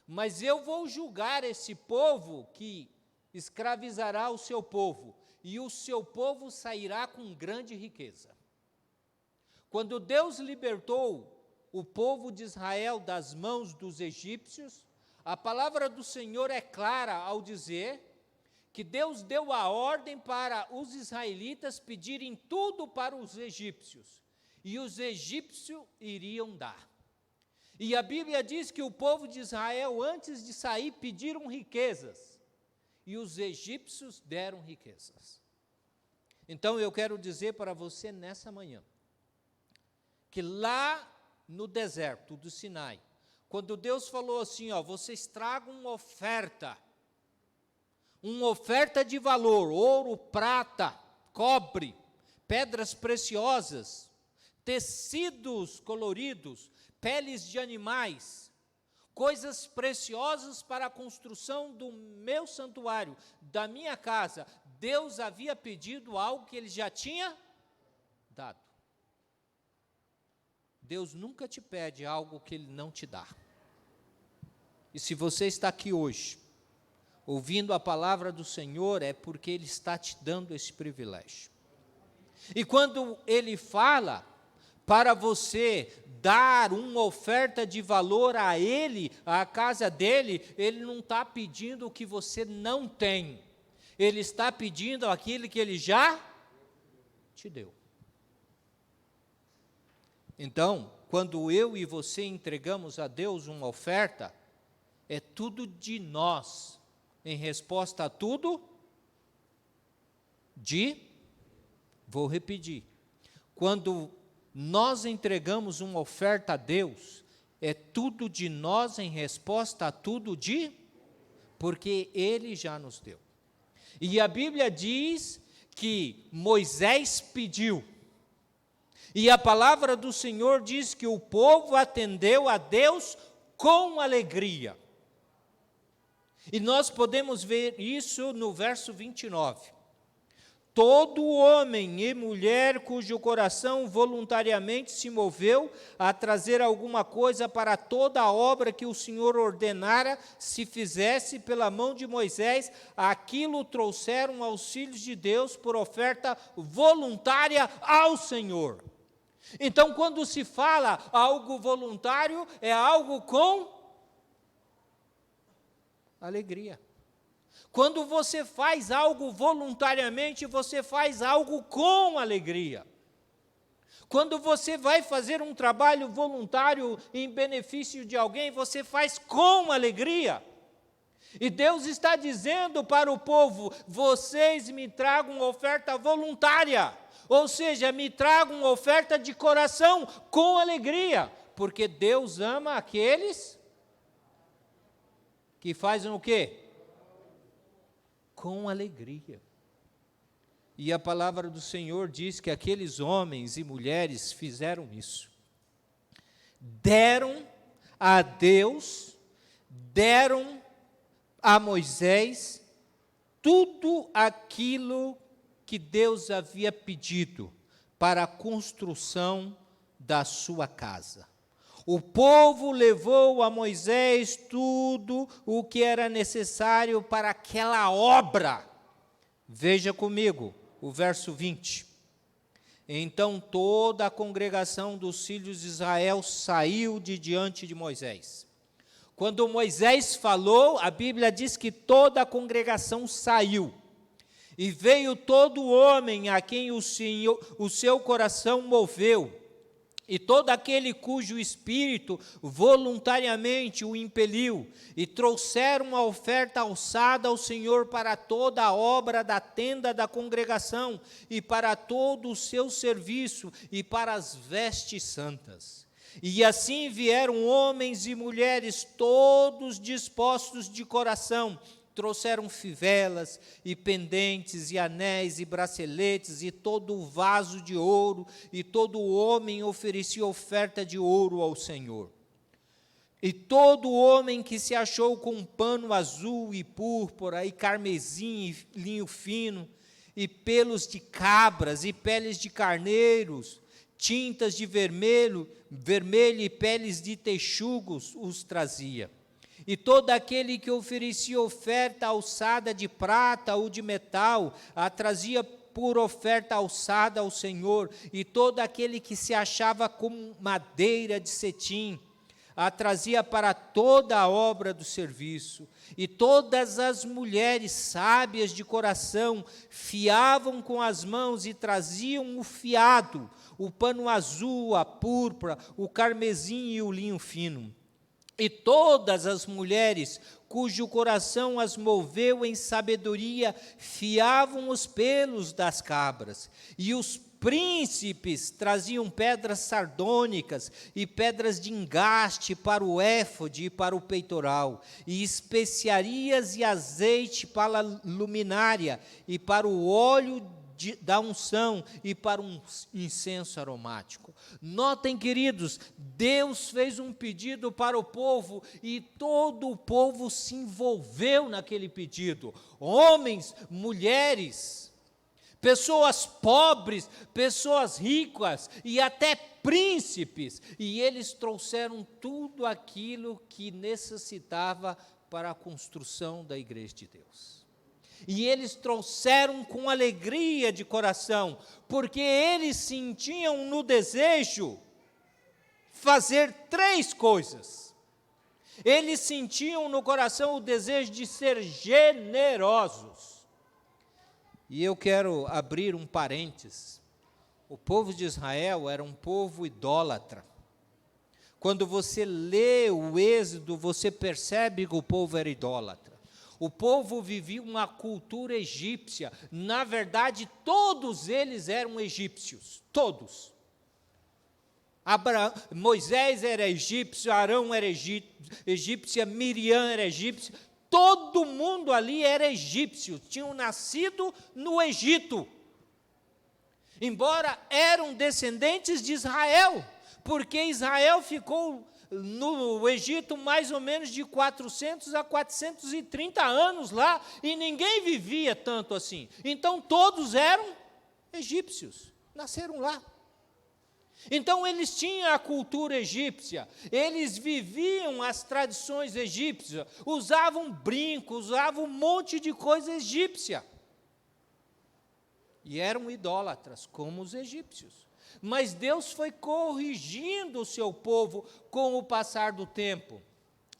Mas eu vou julgar esse povo que escravizará o seu povo, e o seu povo sairá com grande riqueza. Quando Deus libertou o povo de Israel das mãos dos egípcios, a palavra do Senhor é clara ao dizer que Deus deu a ordem para os israelitas pedirem tudo para os egípcios, e os egípcios iriam dar. E a Bíblia diz que o povo de Israel, antes de sair, pediram riquezas, e os egípcios deram riquezas. Então eu quero dizer para você nessa manhã, que lá no deserto do Sinai, quando Deus falou assim, vocês tragam uma oferta de valor, ouro, prata, cobre, pedras preciosas, tecidos coloridos, peles de animais, coisas preciosas para a construção do meu santuário, da minha casa. Deus havia pedido algo que ele já tinha dado. Deus nunca te pede algo que ele não te dá. E se você está aqui hoje, ouvindo a palavra do Senhor, é porque ele está te dando esse privilégio. E quando ele fala para você dar uma oferta de valor a ele, à casa dele, ele não está pedindo o que você não tem. Ele está pedindo aquilo que ele já te deu. Então, quando eu e você entregamos a Deus uma oferta, é tudo de nós, em resposta a tudo vou repetir, quando nós entregamos uma oferta a Deus, é tudo de nós em resposta a tudo porque Ele já nos deu. E a Bíblia diz que Moisés pediu, e a palavra do Senhor diz que o povo atendeu a Deus com alegria. E nós podemos ver isso no verso 29. Todo homem e mulher cujo coração voluntariamente se moveu a trazer alguma coisa para toda a obra que o Senhor ordenara se fizesse pela mão de Moisés, aquilo trouxeram aos filhos de Deus por oferta voluntária ao Senhor. Então, quando se fala algo voluntário, é algo com alegria. Quando você faz algo voluntariamente, você faz algo com alegria. Quando você vai fazer um trabalho voluntário em benefício de alguém, você faz com alegria. E Deus está dizendo para o povo, vocês me tragam uma oferta voluntária. Ou seja, me tragam uma oferta de coração com alegria. Porque Deus ama aqueles que fazem o quê? Com alegria. E a palavra do Senhor diz que aqueles homens e mulheres fizeram isso. Deram a Deus, deram a Moisés tudo aquilo que Deus havia pedido para a construção da sua casa. O povo levou a Moisés tudo o que era necessário para aquela obra. Veja comigo o verso 20. Então toda a congregação dos filhos de Israel saiu de diante de Moisés. Quando Moisés falou, a Bíblia diz que toda a congregação saiu. E veio todo homem a quem o seu coração moveu, e todo aquele cujo espírito voluntariamente o impeliu, e trouxeram a oferta alçada ao Senhor para toda a obra da tenda da congregação, e para todo o seu serviço, e para as vestes santas. E assim vieram homens e mulheres, todos dispostos de coração, trouxeram fivelas, e pendentes, e anéis, e braceletes, e todo o vaso de ouro, e todo homem oferecia oferta de ouro ao Senhor. E todo homem que se achou com um pano azul e púrpura, e carmesim, e linho fino, e pelos de cabras, e peles de carneiros, tintas de vermelho e peles de texugos os trazia. E todo aquele que oferecia oferta alçada de prata ou de metal, a trazia por oferta alçada ao Senhor. E todo aquele que se achava com madeira de cetim, a trazia para toda a obra do serviço. E todas as mulheres sábias de coração fiavam com as mãos e traziam o fiado, o pano azul, a púrpura, o carmesim e o linho fino. E todas as mulheres, cujo coração as moveu em sabedoria, fiavam os pelos das cabras. E os príncipes traziam pedras sardônicas e pedras de engaste para o éfode e para o peitoral, e especiarias e azeite para a luminária, e para o óleo da unção e para um incenso aromático. Notem, queridos, Deus fez um pedido para o povo e todo o povo se envolveu naquele pedido. Homens, mulheres, pessoas pobres, pessoas ricas e até príncipes. E eles trouxeram tudo aquilo que necessitava para a construção da igreja de Deus. E eles trouxeram com alegria de coração, porque eles sentiam no desejo fazer 3 coisas. Eles sentiam no coração o desejo de ser generosos. E eu quero abrir um parênteses. O povo de Israel era um povo idólatra. Quando você lê o Êxodo, você percebe que o povo era idólatra. O povo vivia uma cultura egípcia. Na verdade, todos eles eram egípcios. Todos. Moisés era egípcio, Arão era egípcia, Miriam era egípcia. Todo mundo ali era egípcio. Tinham nascido no Egito. Embora eram descendentes de Israel. Porque Israel ficou no Egito mais ou menos de 400 a 430 anos lá, e ninguém vivia tanto assim. Então todos eram egípcios, nasceram lá. Então eles tinham a cultura egípcia, eles viviam as tradições egípcias, usavam brincos, usavam um monte de coisa egípcia. E eram idólatras, como os egípcios. Mas Deus foi corrigindo o seu povo com o passar do tempo.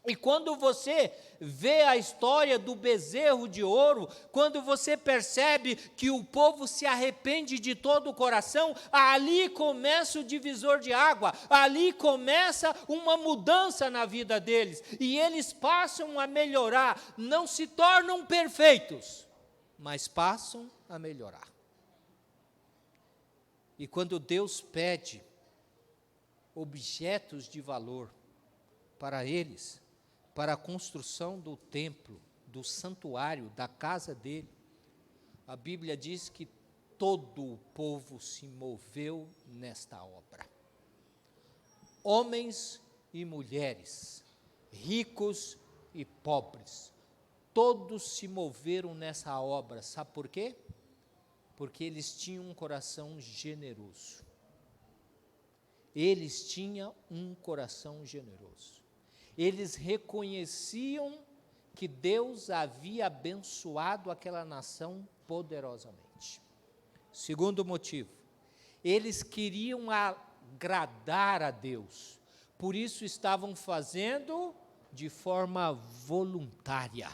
E quando você vê a história do bezerro de ouro, quando você percebe que o povo se arrepende de todo o coração, ali começa o divisor de água, ali começa uma mudança na vida deles. E eles passam a melhorar, não se tornam perfeitos, mas passam a melhorar. E quando Deus pede objetos de valor para eles, para a construção do templo, do santuário, da casa dele, a Bíblia diz que todo o povo se moveu nesta obra. Homens e mulheres, ricos e pobres, todos se moveram nessa obra. Sabe por quê? Porque eles tinham um coração generoso. Eles tinham um coração generoso. Eles reconheciam que Deus havia abençoado aquela nação poderosamente. Segundo motivo, eles queriam agradar a Deus, por isso estavam fazendo de forma voluntária.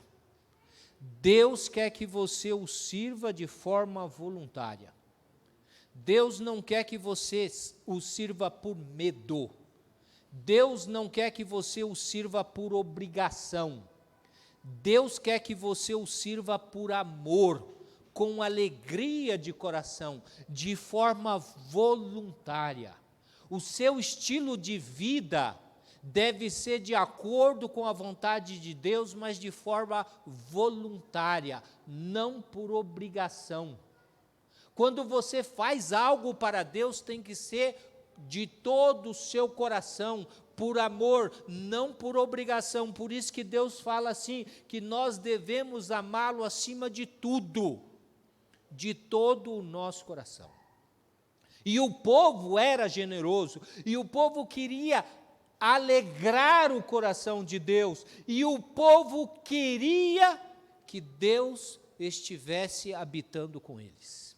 Deus quer que você o sirva de forma voluntária. Deus não quer que você o sirva por medo. Deus não quer que você o sirva por obrigação. Deus quer que você o sirva por amor, com alegria de coração, de forma voluntária. O seu estilo de vida deve ser de acordo com a vontade de Deus, mas de forma voluntária, não por obrigação. Quando você faz algo para Deus, tem que ser de todo o seu coração, por amor, não por obrigação. Por isso que Deus fala assim, que nós devemos amá-lo acima de tudo, de todo o nosso coração. E o povo era generoso, e o povo queria alegrar o coração de Deus, e o povo queria que Deus estivesse habitando com eles.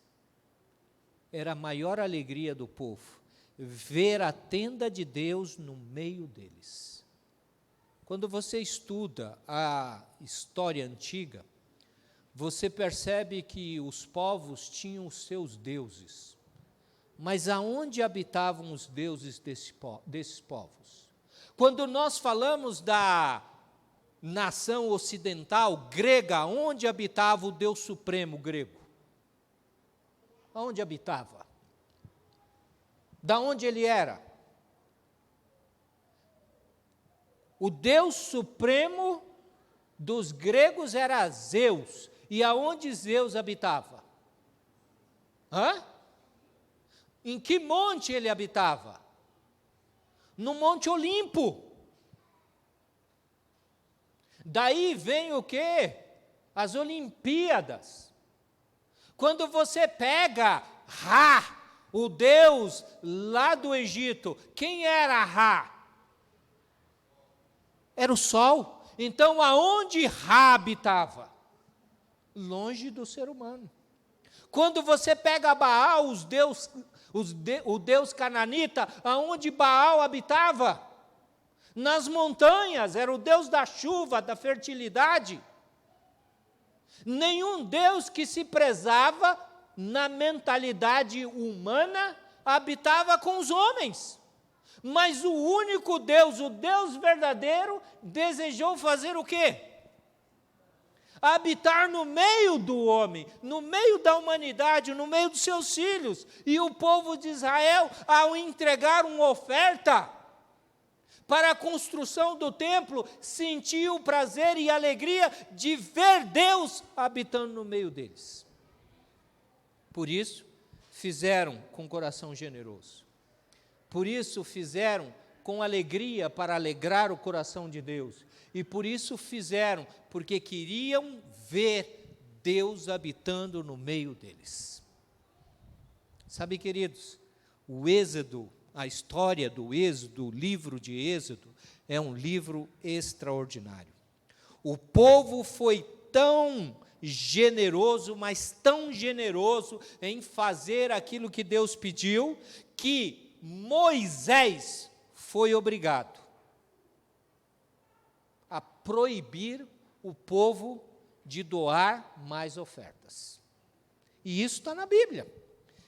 Era a maior alegria do povo, ver a tenda de Deus no meio deles. Quando você estuda a história antiga, você percebe que os povos tinham os seus deuses. Mas aonde habitavam os deuses desses povos? Quando nós falamos da nação ocidental grega, onde habitava o Deus supremo grego? Onde habitava? Da onde ele era? O Deus supremo dos gregos era Zeus. E aonde Zeus habitava? Em que monte ele habitava? No Monte Olimpo. Daí vem o quê? As Olimpíadas. Quando você pega Ra, o deus lá do Egito, quem era Ra? Era o sol. Então, aonde Ra habitava? Longe do ser humano. Quando você pega Baal, o deus cananita, aonde Baal habitava? Nas montanhas, era o deus da chuva, da fertilidade. Nenhum deus que se prezava na mentalidade humana habitava com os homens. Mas o único Deus, o Deus verdadeiro, desejou fazer o quê? Habitar no meio do homem, no meio da humanidade, no meio dos seus filhos. E o povo de Israel, ao entregar uma oferta para a construção do templo, sentiu o prazer e a alegria de ver Deus habitando no meio deles. Por isso, fizeram com coração generoso. Por isso, fizeram com alegria para alegrar o coração de Deus. E por isso fizeram, porque queriam ver Deus habitando no meio deles. Sabe, queridos, o Êxodo, a história do Êxodo, o livro de Êxodo, é um livro extraordinário. O povo foi tão generoso, mas tão generoso em fazer aquilo que Deus pediu, que Moisés foi obrigado a proibir o povo de doar mais ofertas. E isso está na Bíblia.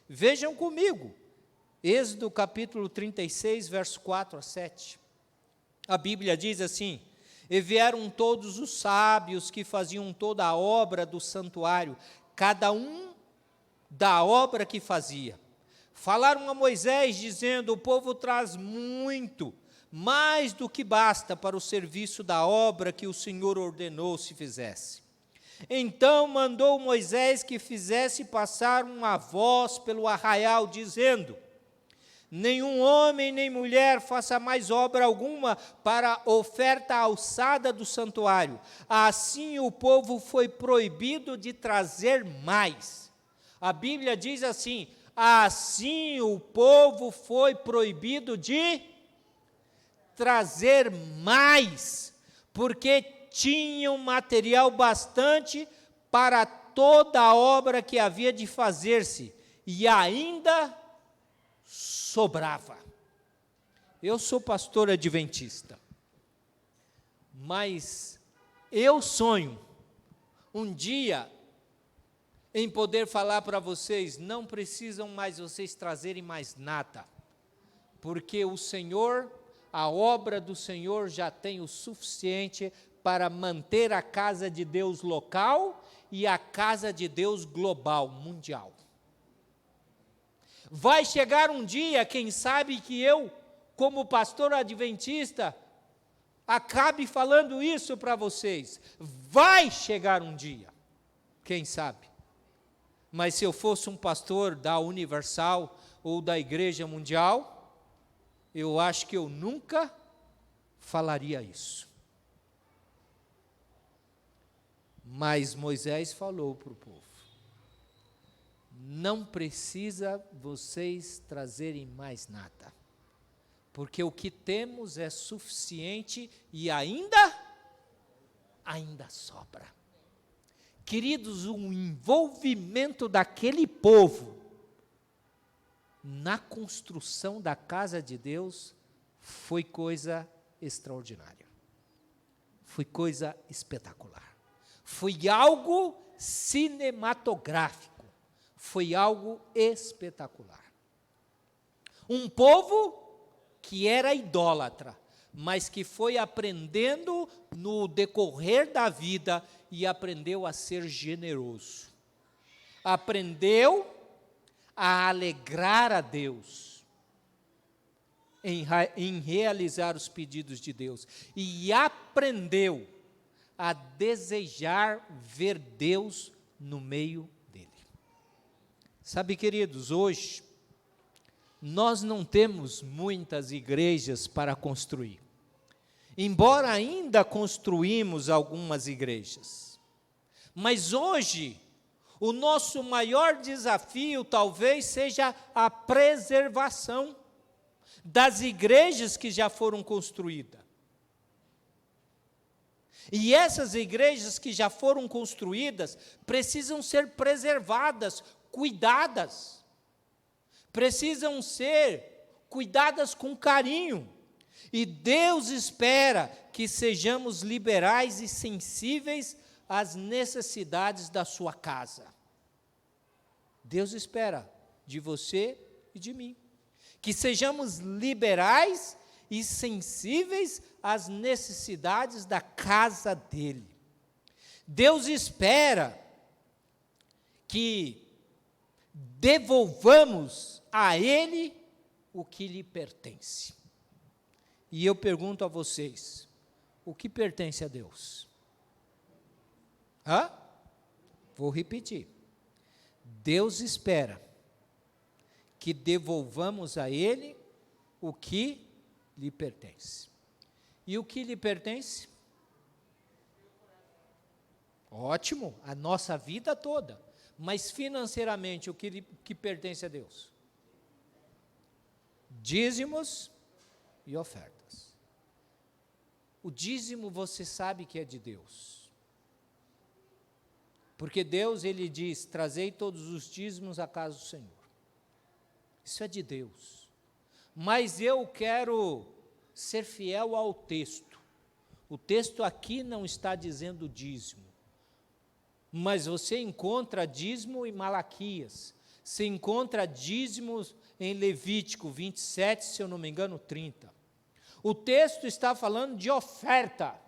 Vejam comigo, Êxodo capítulo 36, verso 4 a 7. A Bíblia diz assim: e vieram todos os sábios que faziam toda a obra do santuário, cada um da obra que fazia. Falaram a Moisés, dizendo: o povo traz muito, mais do que basta para o serviço da obra que o Senhor ordenou se fizesse. Então mandou Moisés que fizesse passar uma voz pelo arraial, dizendo: Nenhum homem nem mulher faça mais obra alguma para oferta alçada do santuário. Assim o povo foi proibido de trazer mais. A Bíblia diz assim: assim o povo foi proibido de trazer mais, porque tinham material bastante para toda a obra que havia de fazer-se, e ainda sobrava. Eu sou pastor adventista, mas eu sonho um dia em poder falar para vocês: não precisam mais vocês trazerem mais nada, porque o Senhor, a obra do Senhor já tem o suficiente para manter a casa de Deus local e a casa de Deus global, mundial. Vai chegar um dia, quem sabe, que eu, como pastor adventista, acabe falando isso para vocês. Vai chegar um dia, quem sabe. Mas se eu fosse um pastor da Universal ou da Igreja Mundial, eu acho que eu nunca falaria isso. Mas Moisés falou para o povo: não precisa vocês trazerem mais nada, porque o que temos é suficiente e ainda sobra. Queridos, o envolvimento daquele povo na construção da casa de Deus foi coisa extraordinária, foi coisa espetacular, foi algo cinematográfico, foi algo espetacular. Um povo que era idólatra, mas que foi aprendendo no decorrer da vida e aprendeu a ser generoso. Aprendeu a alegrar a Deus em realizar os pedidos de Deus. E aprendeu a desejar ver Deus no meio dele. Sabe, queridos, hoje nós não temos muitas igrejas para construir, embora ainda construímos algumas igrejas. Mas hoje, o nosso maior desafio talvez seja a preservação das igrejas que já foram construídas. E essas igrejas que já foram construídas precisam ser preservadas, cuidadas. Precisam ser cuidadas com carinho. E Deus espera que sejamos liberais e sensíveis às necessidades da sua casa. Deus espera de você e de mim que sejamos liberais e sensíveis às necessidades da casa dele. Deus espera que devolvamos a ele o que lhe pertence. E eu pergunto a vocês: o que pertence a Deus? Vou repetir. Deus espera que devolvamos a ele o que lhe pertence. E o que lhe pertence? Ótimo, a nossa vida toda. Mas financeiramente, o que pertence a Deus? Dízimos e ofertas. O dízimo você sabe que é de Deus. Porque Deus, ele diz: trazei todos os dízimos à casa do Senhor. Isso é de Deus. Mas eu quero ser fiel ao texto. O texto aqui não está dizendo dízimo. Mas você encontra dízimo em Malaquias. Você encontra dízimos em Levítico 27, se eu não me engano, 30. O texto está falando de oferta.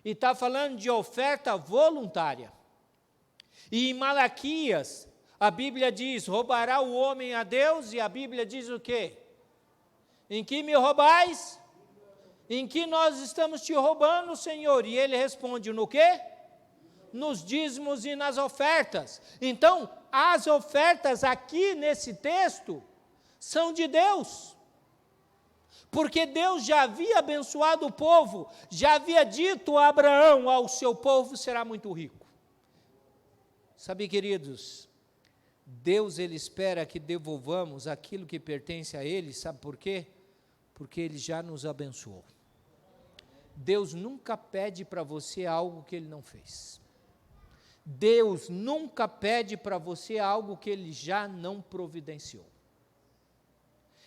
E está falando de oferta voluntária. E em Malaquias, a Bíblia diz: roubará o homem a Deus, e a Bíblia diz o quê? Em que me roubais? Em que nós estamos te roubando, Senhor? E ele responde: no quê? Nos dízimos e nas ofertas. Então, as ofertas aqui nesse texto são de Deus. Porque Deus já havia abençoado o povo, já havia dito a Abraão, ao seu povo será muito rico. Sabe, queridos, Deus ele espera que devolvamos aquilo que pertence a Ele, sabe por quê? Porque Ele já nos abençoou. Deus nunca pede para você algo que Ele não fez. Deus nunca pede para você algo que Ele já não providenciou.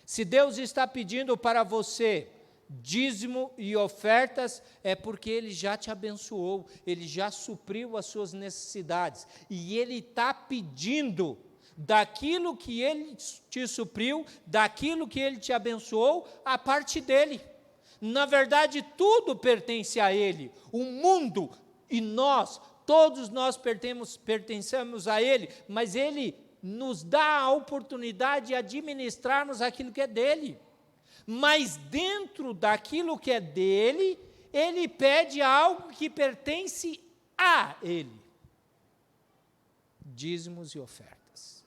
Se Deus está pedindo para você dízimo e ofertas, é porque Ele já te abençoou, Ele já supriu as suas necessidades, e Ele está pedindo daquilo que Ele te supriu, daquilo que Ele te abençoou, a parte dEle. Na verdade, tudo pertence a Ele, o mundo e nós, todos nós pertencemos a Ele, mas Ele nos dá a oportunidade de administrarmos aquilo que é dEle. Mas dentro daquilo que é dEle, Ele pede algo que pertence a Ele. Dízimos e ofertas.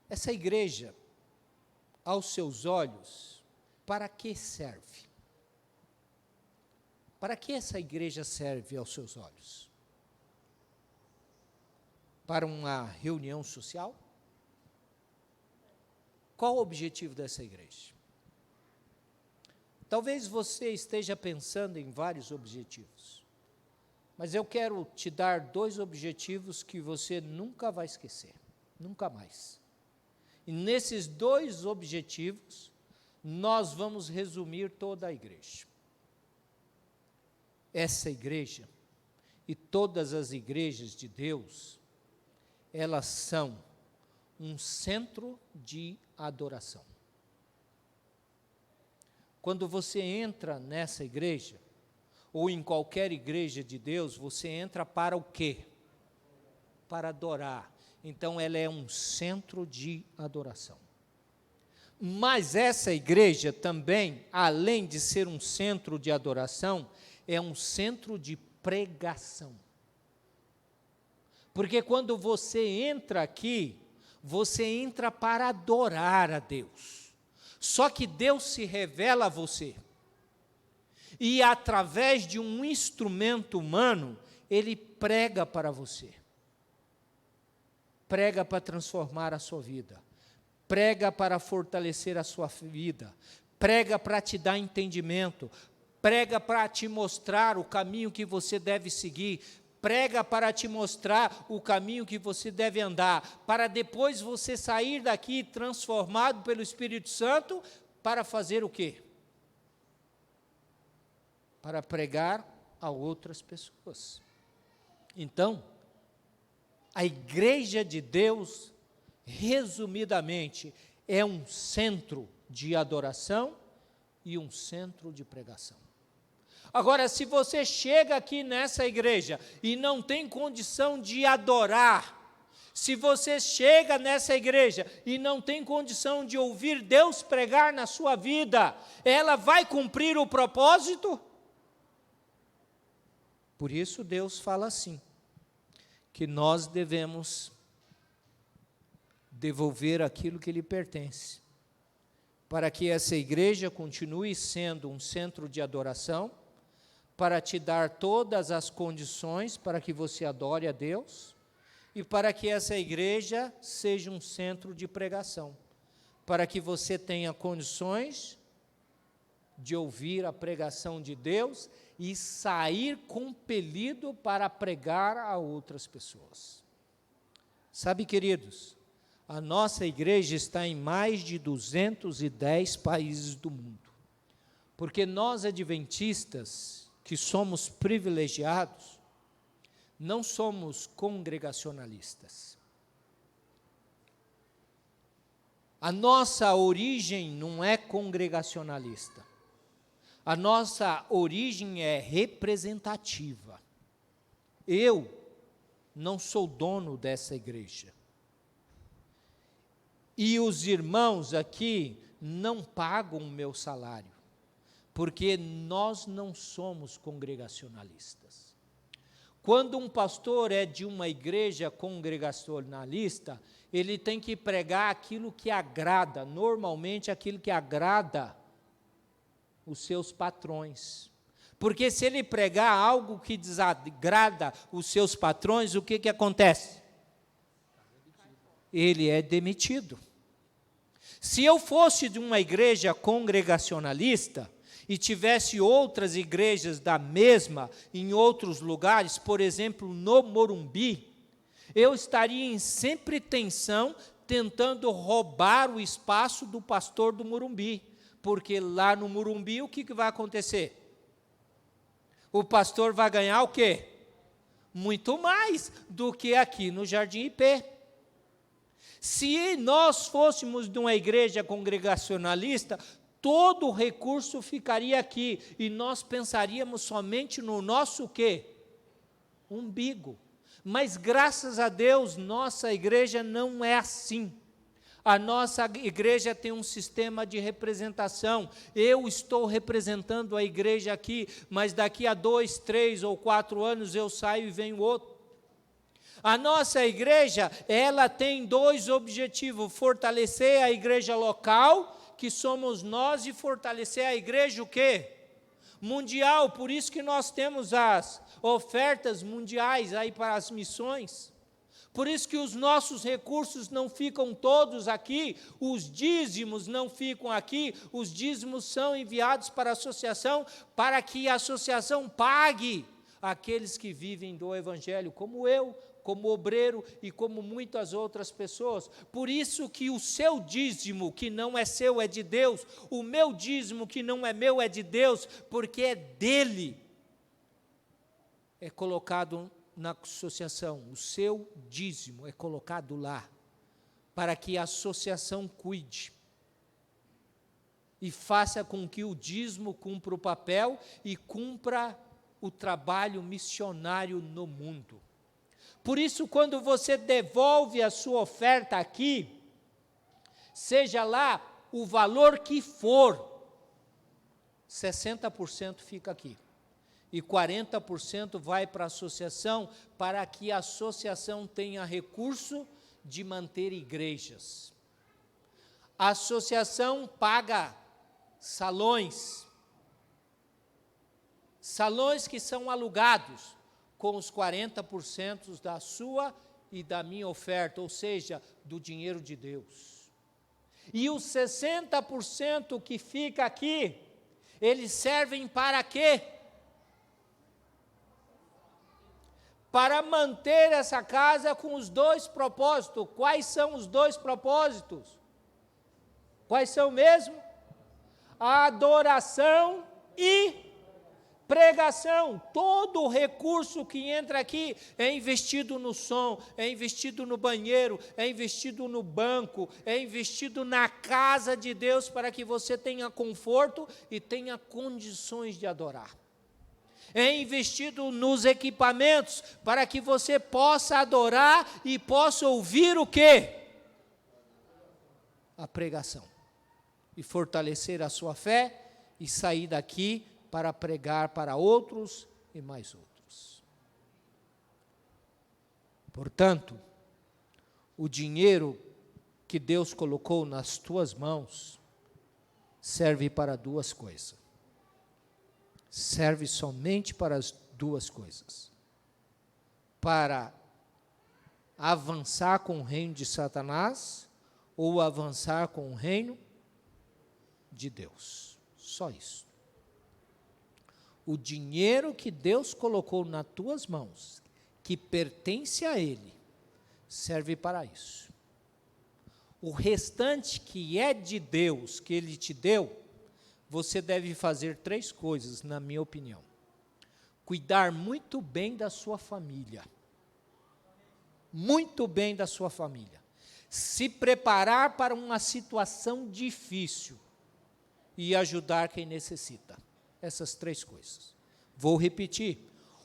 Essa igreja, aos seus olhos, para que serve? Para que essa igreja serve aos seus olhos? Para uma reunião social? Qual o objetivo dessa igreja? Talvez você esteja pensando em vários objetivos, mas eu quero te dar 2 objetivos que você nunca vai esquecer, nunca mais. E nesses 2 objetivos, nós vamos resumir toda a igreja. Essa igreja e todas as igrejas de Deus, elas são um centro de adoração. Quando você entra nessa igreja, ou em qualquer igreja de Deus, você entra para o quê? Para adorar. Então, ela é um centro de adoração. Mas essa igreja também, além de ser um centro de adoração, é um centro de pregação. Porque quando você entra aqui, você entra para adorar a Deus. Só que Deus se revela a você. E através de um instrumento humano, Ele prega para você. Prega para transformar a sua vida. Prega para fortalecer a sua vida. Prega para te dar entendimento. Prega para te mostrar o caminho que você deve seguir. Prega para te mostrar o caminho que você deve andar, para depois você sair daqui transformado pelo Espírito Santo, para fazer o quê? Para pregar a outras pessoas. Então, a igreja de Deus, resumidamente, é um centro de adoração e um centro de pregação. Agora, se você chega aqui nessa igreja e não tem condição de adorar, se você chega nessa igreja e não tem condição de ouvir Deus pregar na sua vida, ela vai cumprir o propósito? Por isso Deus fala assim, que nós devemos devolver aquilo que lhe pertence, para que essa igreja continue sendo um centro de adoração, para te dar todas as condições para que você adore a Deus, e para que essa igreja seja um centro de pregação, para que você tenha condições de ouvir a pregação de Deus e sair compelido para pregar a outras pessoas. Sabe, queridos, a nossa igreja está em mais de 210 países do mundo, porque nós adventistas, que somos privilegiados, não somos congregacionalistas. A nossa origem não é congregacionalista. A nossa origem é representativa. Eu não sou dono dessa igreja. E os irmãos aqui não pagam o meu salário, porque nós não somos congregacionalistas. Quando um pastor é de uma igreja congregacionalista, ele tem que pregar aquilo que agrada, normalmente aquilo que agrada os seus patrões. Porque se ele pregar algo que desagrada os seus patrões, o que acontece? Ele é demitido. Se eu fosse de uma igreja congregacionalista e tivesse outras igrejas da mesma em outros lugares, por exemplo, no Morumbi, eu estaria em sempre tensão, tentando roubar o espaço do pastor do Morumbi, porque lá no Morumbi o que vai acontecer? O pastor vai ganhar o quê? Muito mais do que aqui no Jardim IP. Se nós fôssemos de uma igreja congregacionalista, todo o recurso ficaria aqui, e nós pensaríamos somente no nosso quê? Umbigo. Mas graças a Deus, nossa igreja não é assim. A nossa igreja tem um sistema de representação. Eu estou representando a igreja aqui, mas daqui a 2, 3 ou 4 anos eu saio e venho outro. A nossa igreja, ela tem 2 objetivos: fortalecer a igreja local, que somos nós, e fortalecer a igreja o quê? Mundial. Por isso que nós temos as ofertas mundiais aí para as missões. Por isso que os nossos recursos não ficam todos aqui, os dízimos não ficam aqui, os dízimos são enviados para a associação, para que a associação pague aqueles que vivem do evangelho, como eu, como obreiro e como muitas outras pessoas. Por isso que o seu dízimo, que não é seu, é de Deus. O meu dízimo, que não é meu, é de Deus, porque é dele. É colocado na associação. O seu dízimo é colocado lá, para que a associação cuide e faça com que o dízimo cumpra o papel e cumpra o trabalho missionário no mundo. Por isso, quando você devolve a sua oferta aqui, seja lá o valor que for, 60% fica aqui. E 40% vai para a associação, para que a associação tenha recurso de manter igrejas. A associação paga salões que são alugados, com os 40% da sua e da minha oferta, ou seja, do dinheiro de Deus. E os 60% que fica aqui, eles servem para quê? Para manter essa casa com os 2 propósitos. Quais são os 2 propósitos? Quais são mesmo? A adoração e pregação. Todo o recurso que entra aqui é investido no som, é investido no banheiro, é investido no banco, é investido na casa de Deus, para que você tenha conforto e tenha condições de adorar. É investido nos equipamentos, para que você possa adorar e possa ouvir o quê? A pregação. E fortalecer a sua fé e sair daqui para pregar para outros e mais outros. Portanto, o dinheiro que Deus colocou nas tuas mãos serve para 2 coisas. Serve somente para as 2 coisas. Para avançar com o reino de Satanás ou avançar com o reino de Deus. Só isso. O dinheiro que Deus colocou nas tuas mãos, que pertence a Ele, serve para isso. O restante que é de Deus, que Ele te deu, você deve fazer 3 coisas, na minha opinião. Cuidar muito bem da sua família. Muito bem da sua família. Se preparar para uma situação difícil e ajudar quem necessita. Essas 3 coisas. Vou repetir.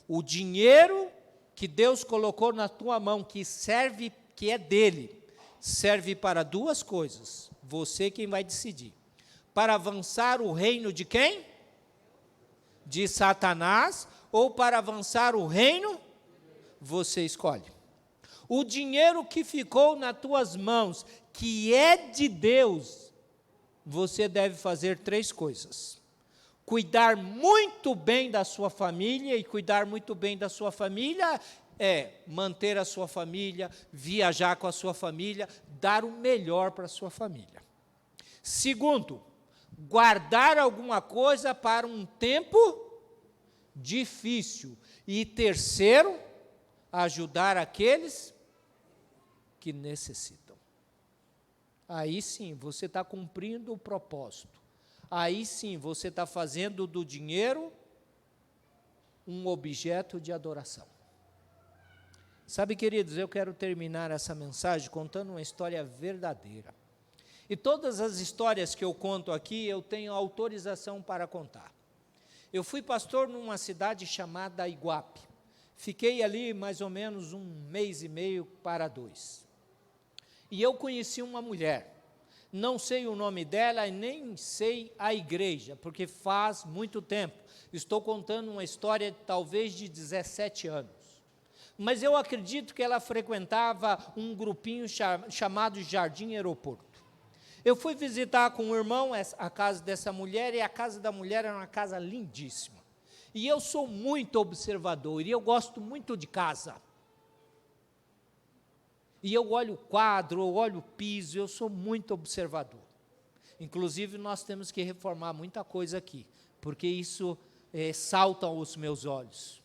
O dinheiro que Deus colocou na tua mão, que serve, que é dele, serve para 2 coisas. Você quem vai decidir. Para avançar o reino de quem? De Satanás, ou para avançar o reino você escolhe. O dinheiro que ficou nas tuas mãos, que é de Deus, você deve fazer 3 coisas. Cuidar muito bem da sua família, e cuidar muito bem da sua família é manter a sua família, viajar com a sua família, dar o melhor para a sua família. Segundo, guardar alguma coisa para um tempo difícil. E terceiro, ajudar aqueles que necessitam. Aí sim, você está cumprindo o propósito. Aí sim, você está fazendo do dinheiro um objeto de adoração. Sabe, queridos, eu quero terminar essa mensagem contando uma história verdadeira. E todas as histórias que eu conto aqui, eu tenho autorização para contar. Eu fui pastor numa cidade chamada Iguape. Fiquei ali mais ou menos 1 mês e meio para 2. E eu conheci uma mulher. Não sei o nome dela e nem sei a igreja, porque faz muito tempo. Estou contando uma história talvez de 17 anos. Mas eu acredito que ela frequentava um grupinho chamado Jardim Aeroporto. Eu fui visitar com o irmão a casa dessa mulher, e a casa da mulher era uma casa lindíssima. E eu sou muito observador, e eu gosto muito de casa. E eu olho o quadro, eu olho o piso, eu sou muito observador. Inclusive, nós temos que reformar muita coisa aqui, porque isso salta aos meus olhos.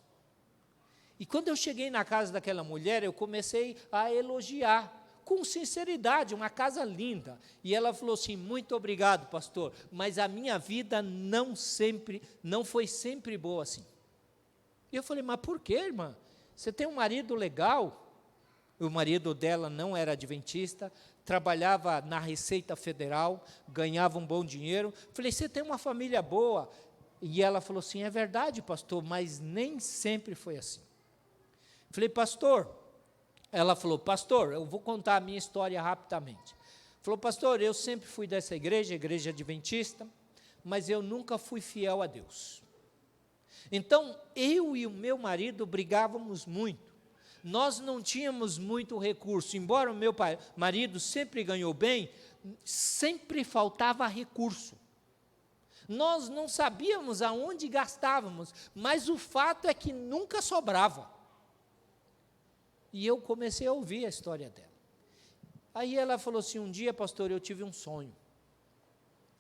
E quando eu cheguei na casa daquela mulher, eu comecei a elogiar, com sinceridade, uma casa linda. E ela falou assim: muito obrigado, pastor, mas a minha vida não foi sempre boa assim. E eu falei: mas por quê, irmã? Você tem um marido legal? O marido dela não era adventista, trabalhava na Receita Federal, ganhava um bom dinheiro. Falei: você tem uma família boa? E ela falou assim: é verdade, pastor, mas nem sempre foi assim. Falei: pastor. Ela falou: pastor, eu vou contar a minha história rapidamente. Falou: pastor, eu sempre fui dessa igreja adventista, mas eu nunca fui fiel a Deus. Então, eu e o meu marido brigávamos muito. Nós não tínhamos muito recurso. Embora o meu marido sempre ganhou bem, sempre faltava recurso. Nós não sabíamos aonde gastávamos, mas o fato é que nunca sobrava. E eu comecei a ouvir a história dela. Aí ela falou assim: um dia, pastor, eu tive um sonho.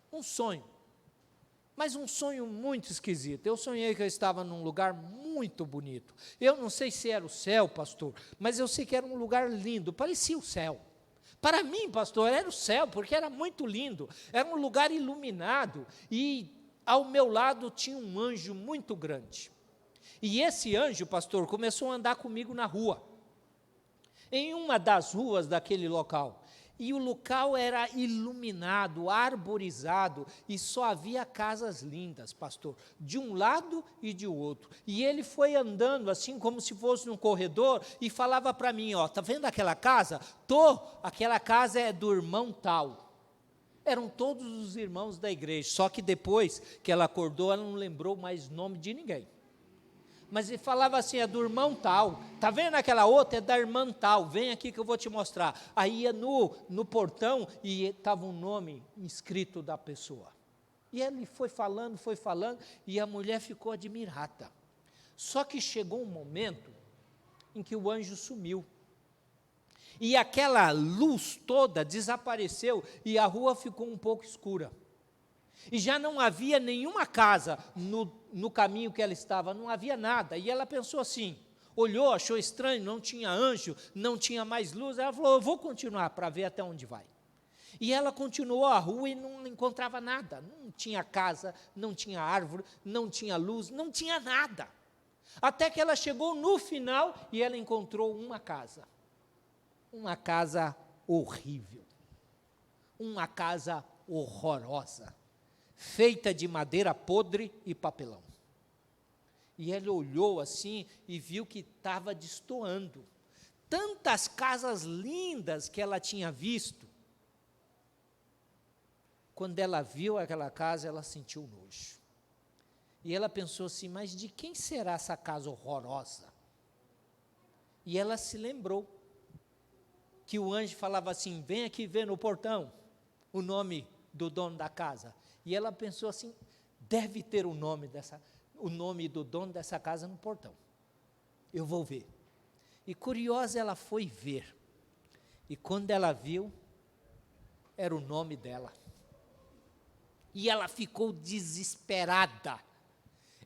Um sonho. Mas um sonho muito esquisito. Eu sonhei que eu estava num lugar muito bonito. Eu não sei se era o céu, pastor, mas eu sei que era um lugar lindo, parecia o céu. Para mim, pastor, era o céu, porque era muito lindo. Era um lugar iluminado e ao meu lado tinha um anjo muito grande. E esse anjo, pastor, começou a andar comigo na rua. Em uma das ruas daquele local. E o local era iluminado, arborizado, e só havia casas lindas, pastor, de um lado e de outro. E ele foi andando assim, como se fosse num corredor, e falava para mim: ó, tá vendo aquela casa? Aquela casa é do irmão tal. Eram todos os irmãos da igreja, só que depois que ela acordou, ela não lembrou mais nome de ninguém. Mas ele falava assim: é do irmão tal. Está vendo aquela outra? É da irmã tal. Vem aqui que eu vou te mostrar. Aí ia no portão e estava um nome escrito da pessoa. E ele foi falando, e a mulher ficou admirada. Só que chegou um momento em que o anjo sumiu. E aquela luz toda desapareceu e a rua ficou um pouco escura. E já não havia nenhuma casa no caminho que ela estava, não havia nada. E ela pensou assim, olhou, achou estranho, não tinha anjo, não tinha mais luz. Ela falou: eu vou continuar para ver até onde vai. E ela continuou a rua e não encontrava nada. Não tinha casa, não tinha árvore, não tinha luz, não tinha nada. Até que ela chegou no final e ela encontrou uma casa. Uma casa horrível. Uma casa horrorosa. Feita de madeira podre e papelão. E ele olhou assim e viu que estava destoando. Tantas casas lindas que ela tinha visto. Quando ela viu aquela casa, ela sentiu nojo. E ela pensou assim: mas de quem será essa casa horrorosa? E ela se lembrou que o anjo falava assim, vem aqui ver no portão o nome do dono da casa. E ela pensou assim, deve ter o nome do dono dessa casa no portão. Eu vou ver. E curiosa, ela foi ver. E quando ela viu, era o nome dela. E ela ficou desesperada.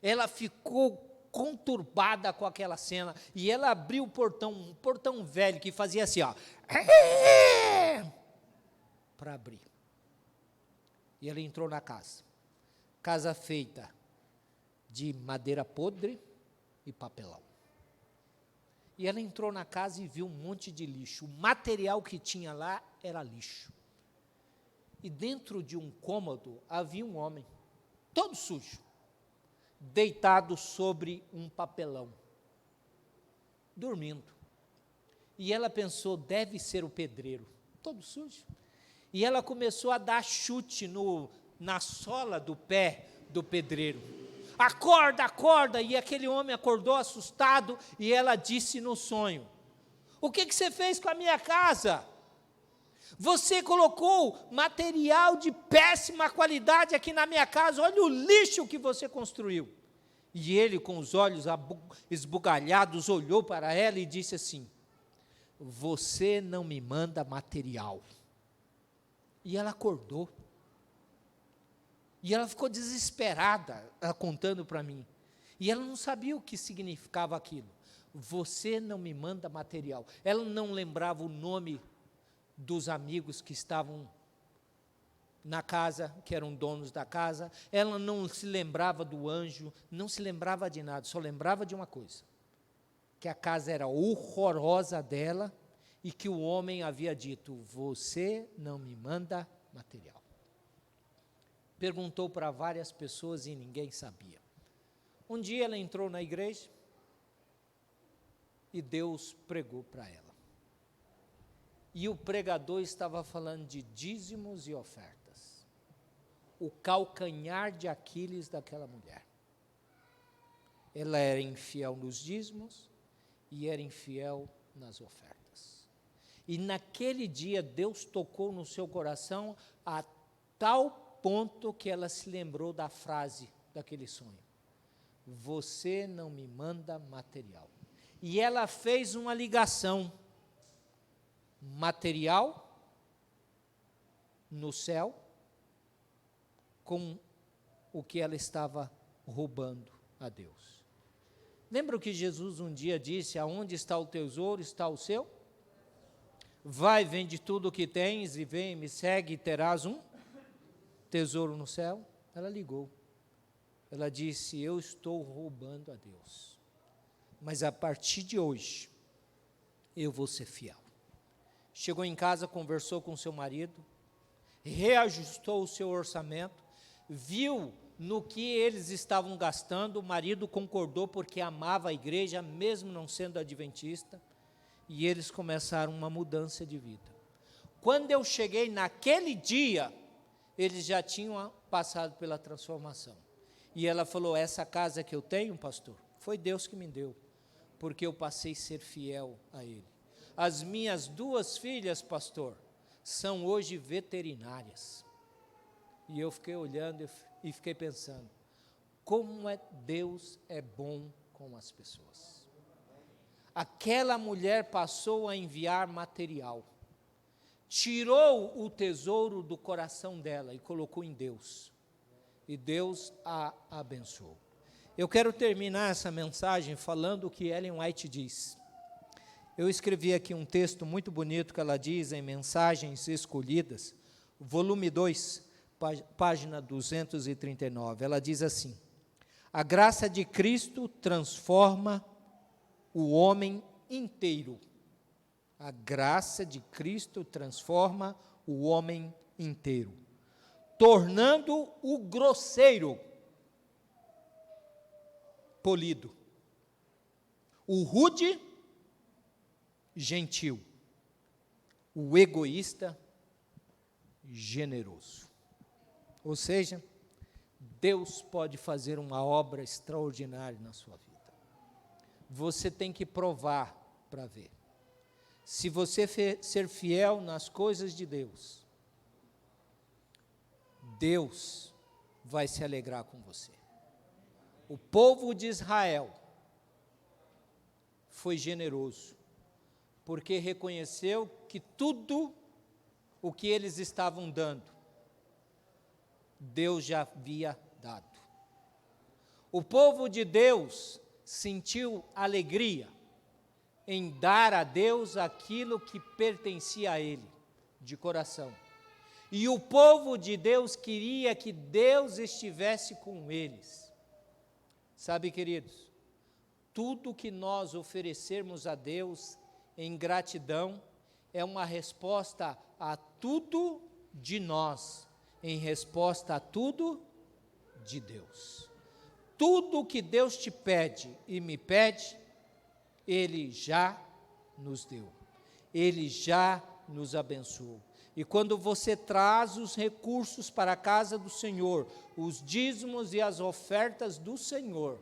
Ela ficou conturbada com aquela cena. E ela abriu o portão, um portão velho que fazia assim, ó, para abrir. E ela entrou na casa. Casa feita de madeira podre e papelão. E ela entrou na casa e viu um monte de lixo. O material que tinha lá era lixo. E dentro de um cômodo havia um homem, todo sujo, deitado sobre um papelão, dormindo. E ela pensou, deve ser o pedreiro, todo sujo. E ela começou a dar chute na sola do pé do pedreiro. Acorda, acorda! E aquele homem acordou assustado e ela disse no sonho, o que você fez com a minha casa? Você colocou material de péssima qualidade aqui na minha casa, olha o lixo que você construiu. E ele, com os olhos esbugalhados, olhou para ela e disse assim, você não me manda material. E ela acordou. E ela ficou desesperada, ela contando para mim. E ela não sabia o que significava aquilo. Você não me manda material. Ela não lembrava o nome dos amigos que estavam na casa, que eram donos da casa. Ela não se lembrava do anjo, não se lembrava de nada, só lembrava de uma coisa, que a casa era horrorosa dela e que o homem havia dito, você não me manda material. Perguntou para várias pessoas e ninguém sabia. Um dia ela entrou na igreja e Deus pregou para ela. E o pregador estava falando de dízimos e ofertas. O calcanhar de Aquiles daquela mulher. Ela era infiel nos dízimos e era infiel nas ofertas. E naquele dia Deus tocou no seu coração a tal ponto que ela se lembrou da frase daquele sonho. Você não me manda material. E ela fez uma ligação. Material no céu com o que ela estava roubando a Deus. Lembra o que Jesus um dia disse, aonde está o tesouro, está o seu? Vai, vende tudo o que tens e vem, me segue e terás um tesouro no céu. Ela ligou. Ela disse, eu estou roubando a Deus. Mas a partir de hoje, eu vou ser fiel. Chegou em casa, conversou com seu marido, reajustou o seu orçamento, viu no que eles estavam gastando, o marido concordou porque amava a igreja, mesmo não sendo adventista, e eles começaram uma mudança de vida. Quando eu cheguei naquele dia, eles já tinham passado pela transformação. E ela falou, essa casa que eu tenho, pastor, foi Deus que me deu, porque eu passei a ser fiel a Ele. As minhas 2 filhas, pastor, são hoje veterinárias. E eu fiquei olhando e fiquei pensando, como Deus é bom com as pessoas. Aquela mulher passou a enviar material, tirou o tesouro do coração dela e colocou em Deus. E Deus a abençoou. Eu quero terminar essa mensagem falando o que Ellen White diz. Eu escrevi aqui um texto muito bonito que ela diz em Mensagens Escolhidas, volume 2, página 239. Ela diz assim, a graça de Cristo transforma o homem inteiro. A graça de Cristo transforma o homem inteiro, tornando o grosseiro polido, o rude gentil, o egoísta generoso. Ou seja, Deus pode fazer uma obra extraordinária na sua vida. Você tem que provar para ver. Se você ser fiel nas coisas de Deus, Deus vai se alegrar com você. O povo de Israel foi generoso, porque reconheceu que tudo o que eles estavam dando, Deus já havia dado. O povo de Deus sentiu alegria em dar a Deus aquilo que pertencia a Ele, de coração. E o povo de Deus queria que Deus estivesse com eles. Sabe, queridos, tudo que nós oferecermos a Deus em gratidão é uma resposta a tudo de nós, em resposta a tudo de Deus. Tudo que Deus te pede e me pede, Ele já nos deu, Ele já nos abençoou. E quando você traz os recursos para a casa do Senhor, os dízimos e as ofertas do Senhor,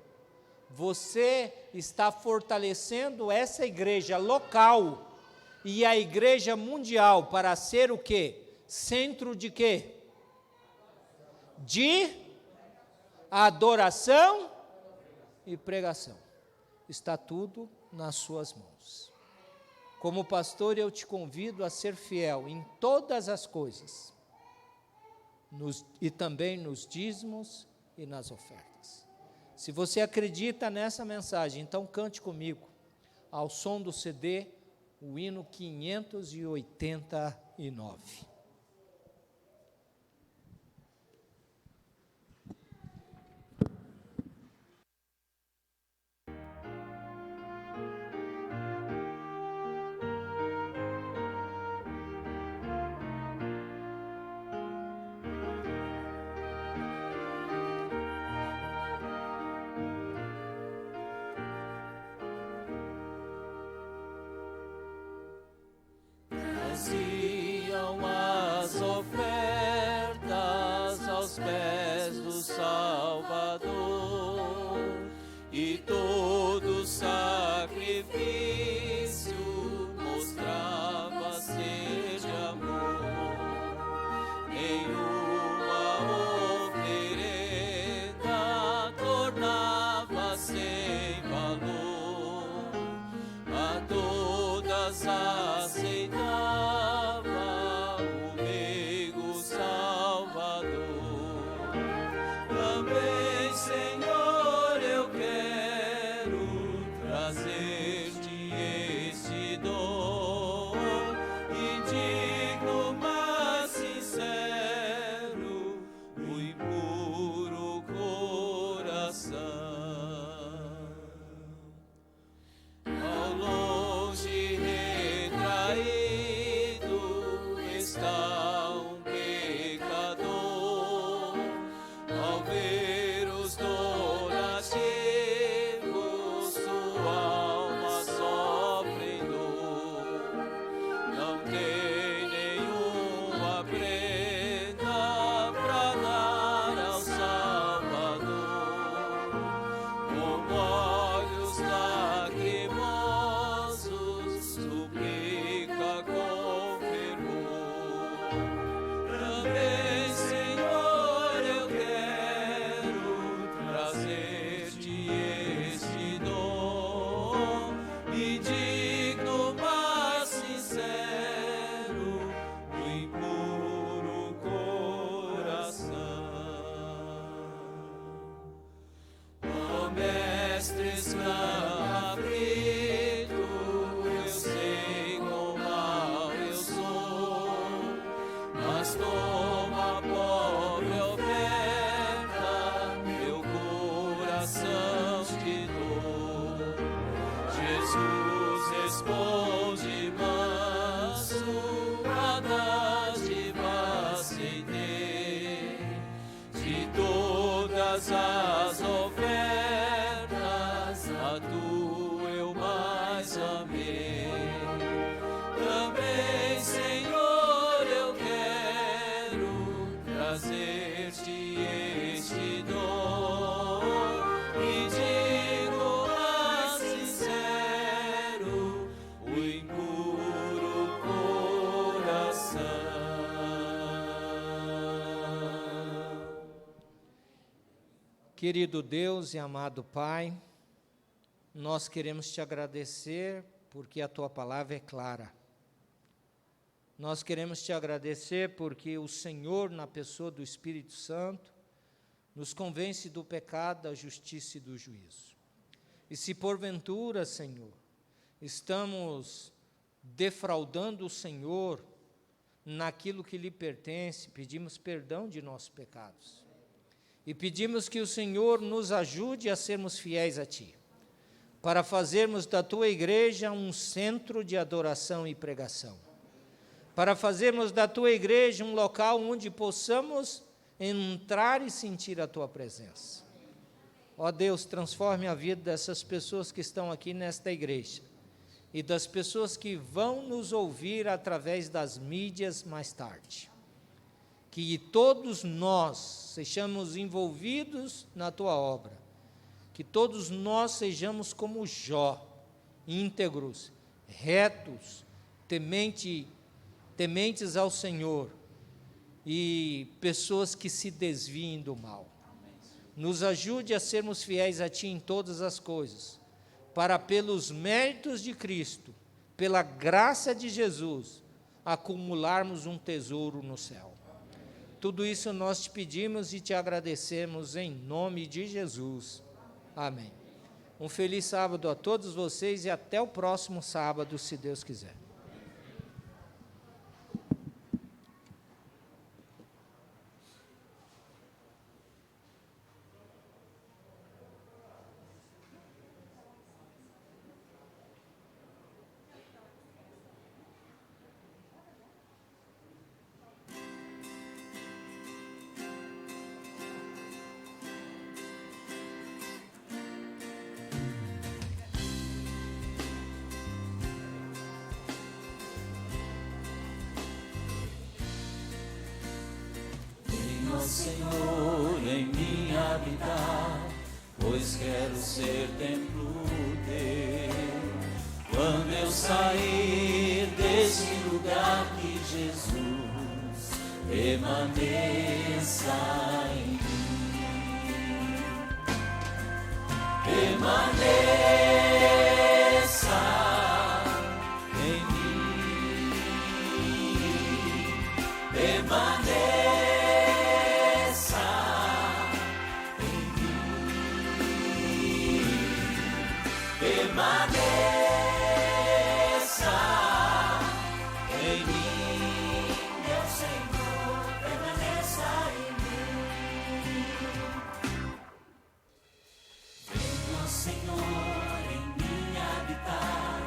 você está fortalecendo essa igreja local e a igreja mundial para ser o quê? Centro de quê? De adoração e pregação. Está tudo nas suas mãos. Como pastor, eu te convido a ser fiel em todas as coisas, e também nos dízimos e nas ofertas. Se você acredita nessa mensagem, então cante comigo, ao som do CD, o hino 589. Traziam as ofertas aos pés do Salvador, e todo sacrifício mostrava ser de amor. Nenhuma oferenda tornava sem valor, a todas aceitava o meigo Salvador. Também, Senhor, eu quero trazer-te este dom, indigno, mas sincero, o impuro coração. Ao longe retraído está um pecador, ao ver os donativos sua alma sofre dor. Não tem nenhuma prenda pra dar ao Salvador, com olhos lacrimosos suplica com fervor. Também, Senhor, eu quero trazer-te este dom, indigno, mas sincero, o impuro coração. Ó Mestre, escravo aflito, eu sei quão mal eu sou, mas toma a pobre oferta, meu coração te dou. Jesus responde manso, a dádiva aceitei, de todas as ofertas, a tua eu mais amei. Também, Senhor, eu quero trazer-te este dom, indigno, mas sincero, Querido Deus e amado Pai, nós queremos te agradecer porque a tua palavra é clara. Nós queremos te agradecer porque o Senhor, na pessoa do Espírito Santo, nos convence do pecado, da justiça e do juízo. E se porventura, Senhor, estamos defraudando o Senhor naquilo que lhe pertence, pedimos perdão de nossos pecados. E pedimos que o Senhor nos ajude a sermos fiéis a Ti, para fazermos da Tua igreja um centro de adoração e pregação, para fazermos da Tua igreja um local onde possamos entrar e sentir a Tua presença. Ó Deus, transforme a vida dessas pessoas que estão aqui nesta igreja e das pessoas que vão nos ouvir através das mídias mais tarde. Que todos nós sejamos envolvidos na Tua obra, que todos nós sejamos como Jó, íntegros, retos, tementes ao Senhor e pessoas que se desviem do mal. Nos ajude a sermos fiéis a Ti em todas as coisas, para pelos méritos de Cristo, pela graça de Jesus, acumularmos um tesouro no céu. Tudo isso nós te pedimos e te agradecemos em nome de Jesus. Amém. Um feliz sábado a todos vocês e até o próximo sábado, se Deus quiser. Senhor, em mim habitar, pois quero ser templo teu. Quando eu sair desse lugar, que Jesus permaneça em mim. Permaneça em mim. Permaneça. Permaneça em mim, meu Senhor, permaneça em mim. Venha, Senhor, em mim habitar,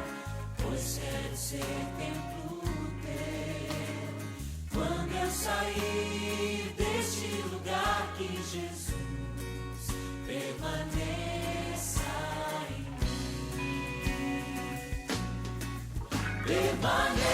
pois quero ser templo teu. Quando eu sair deste lugar, que Jesus permaneça em mim. Permaneça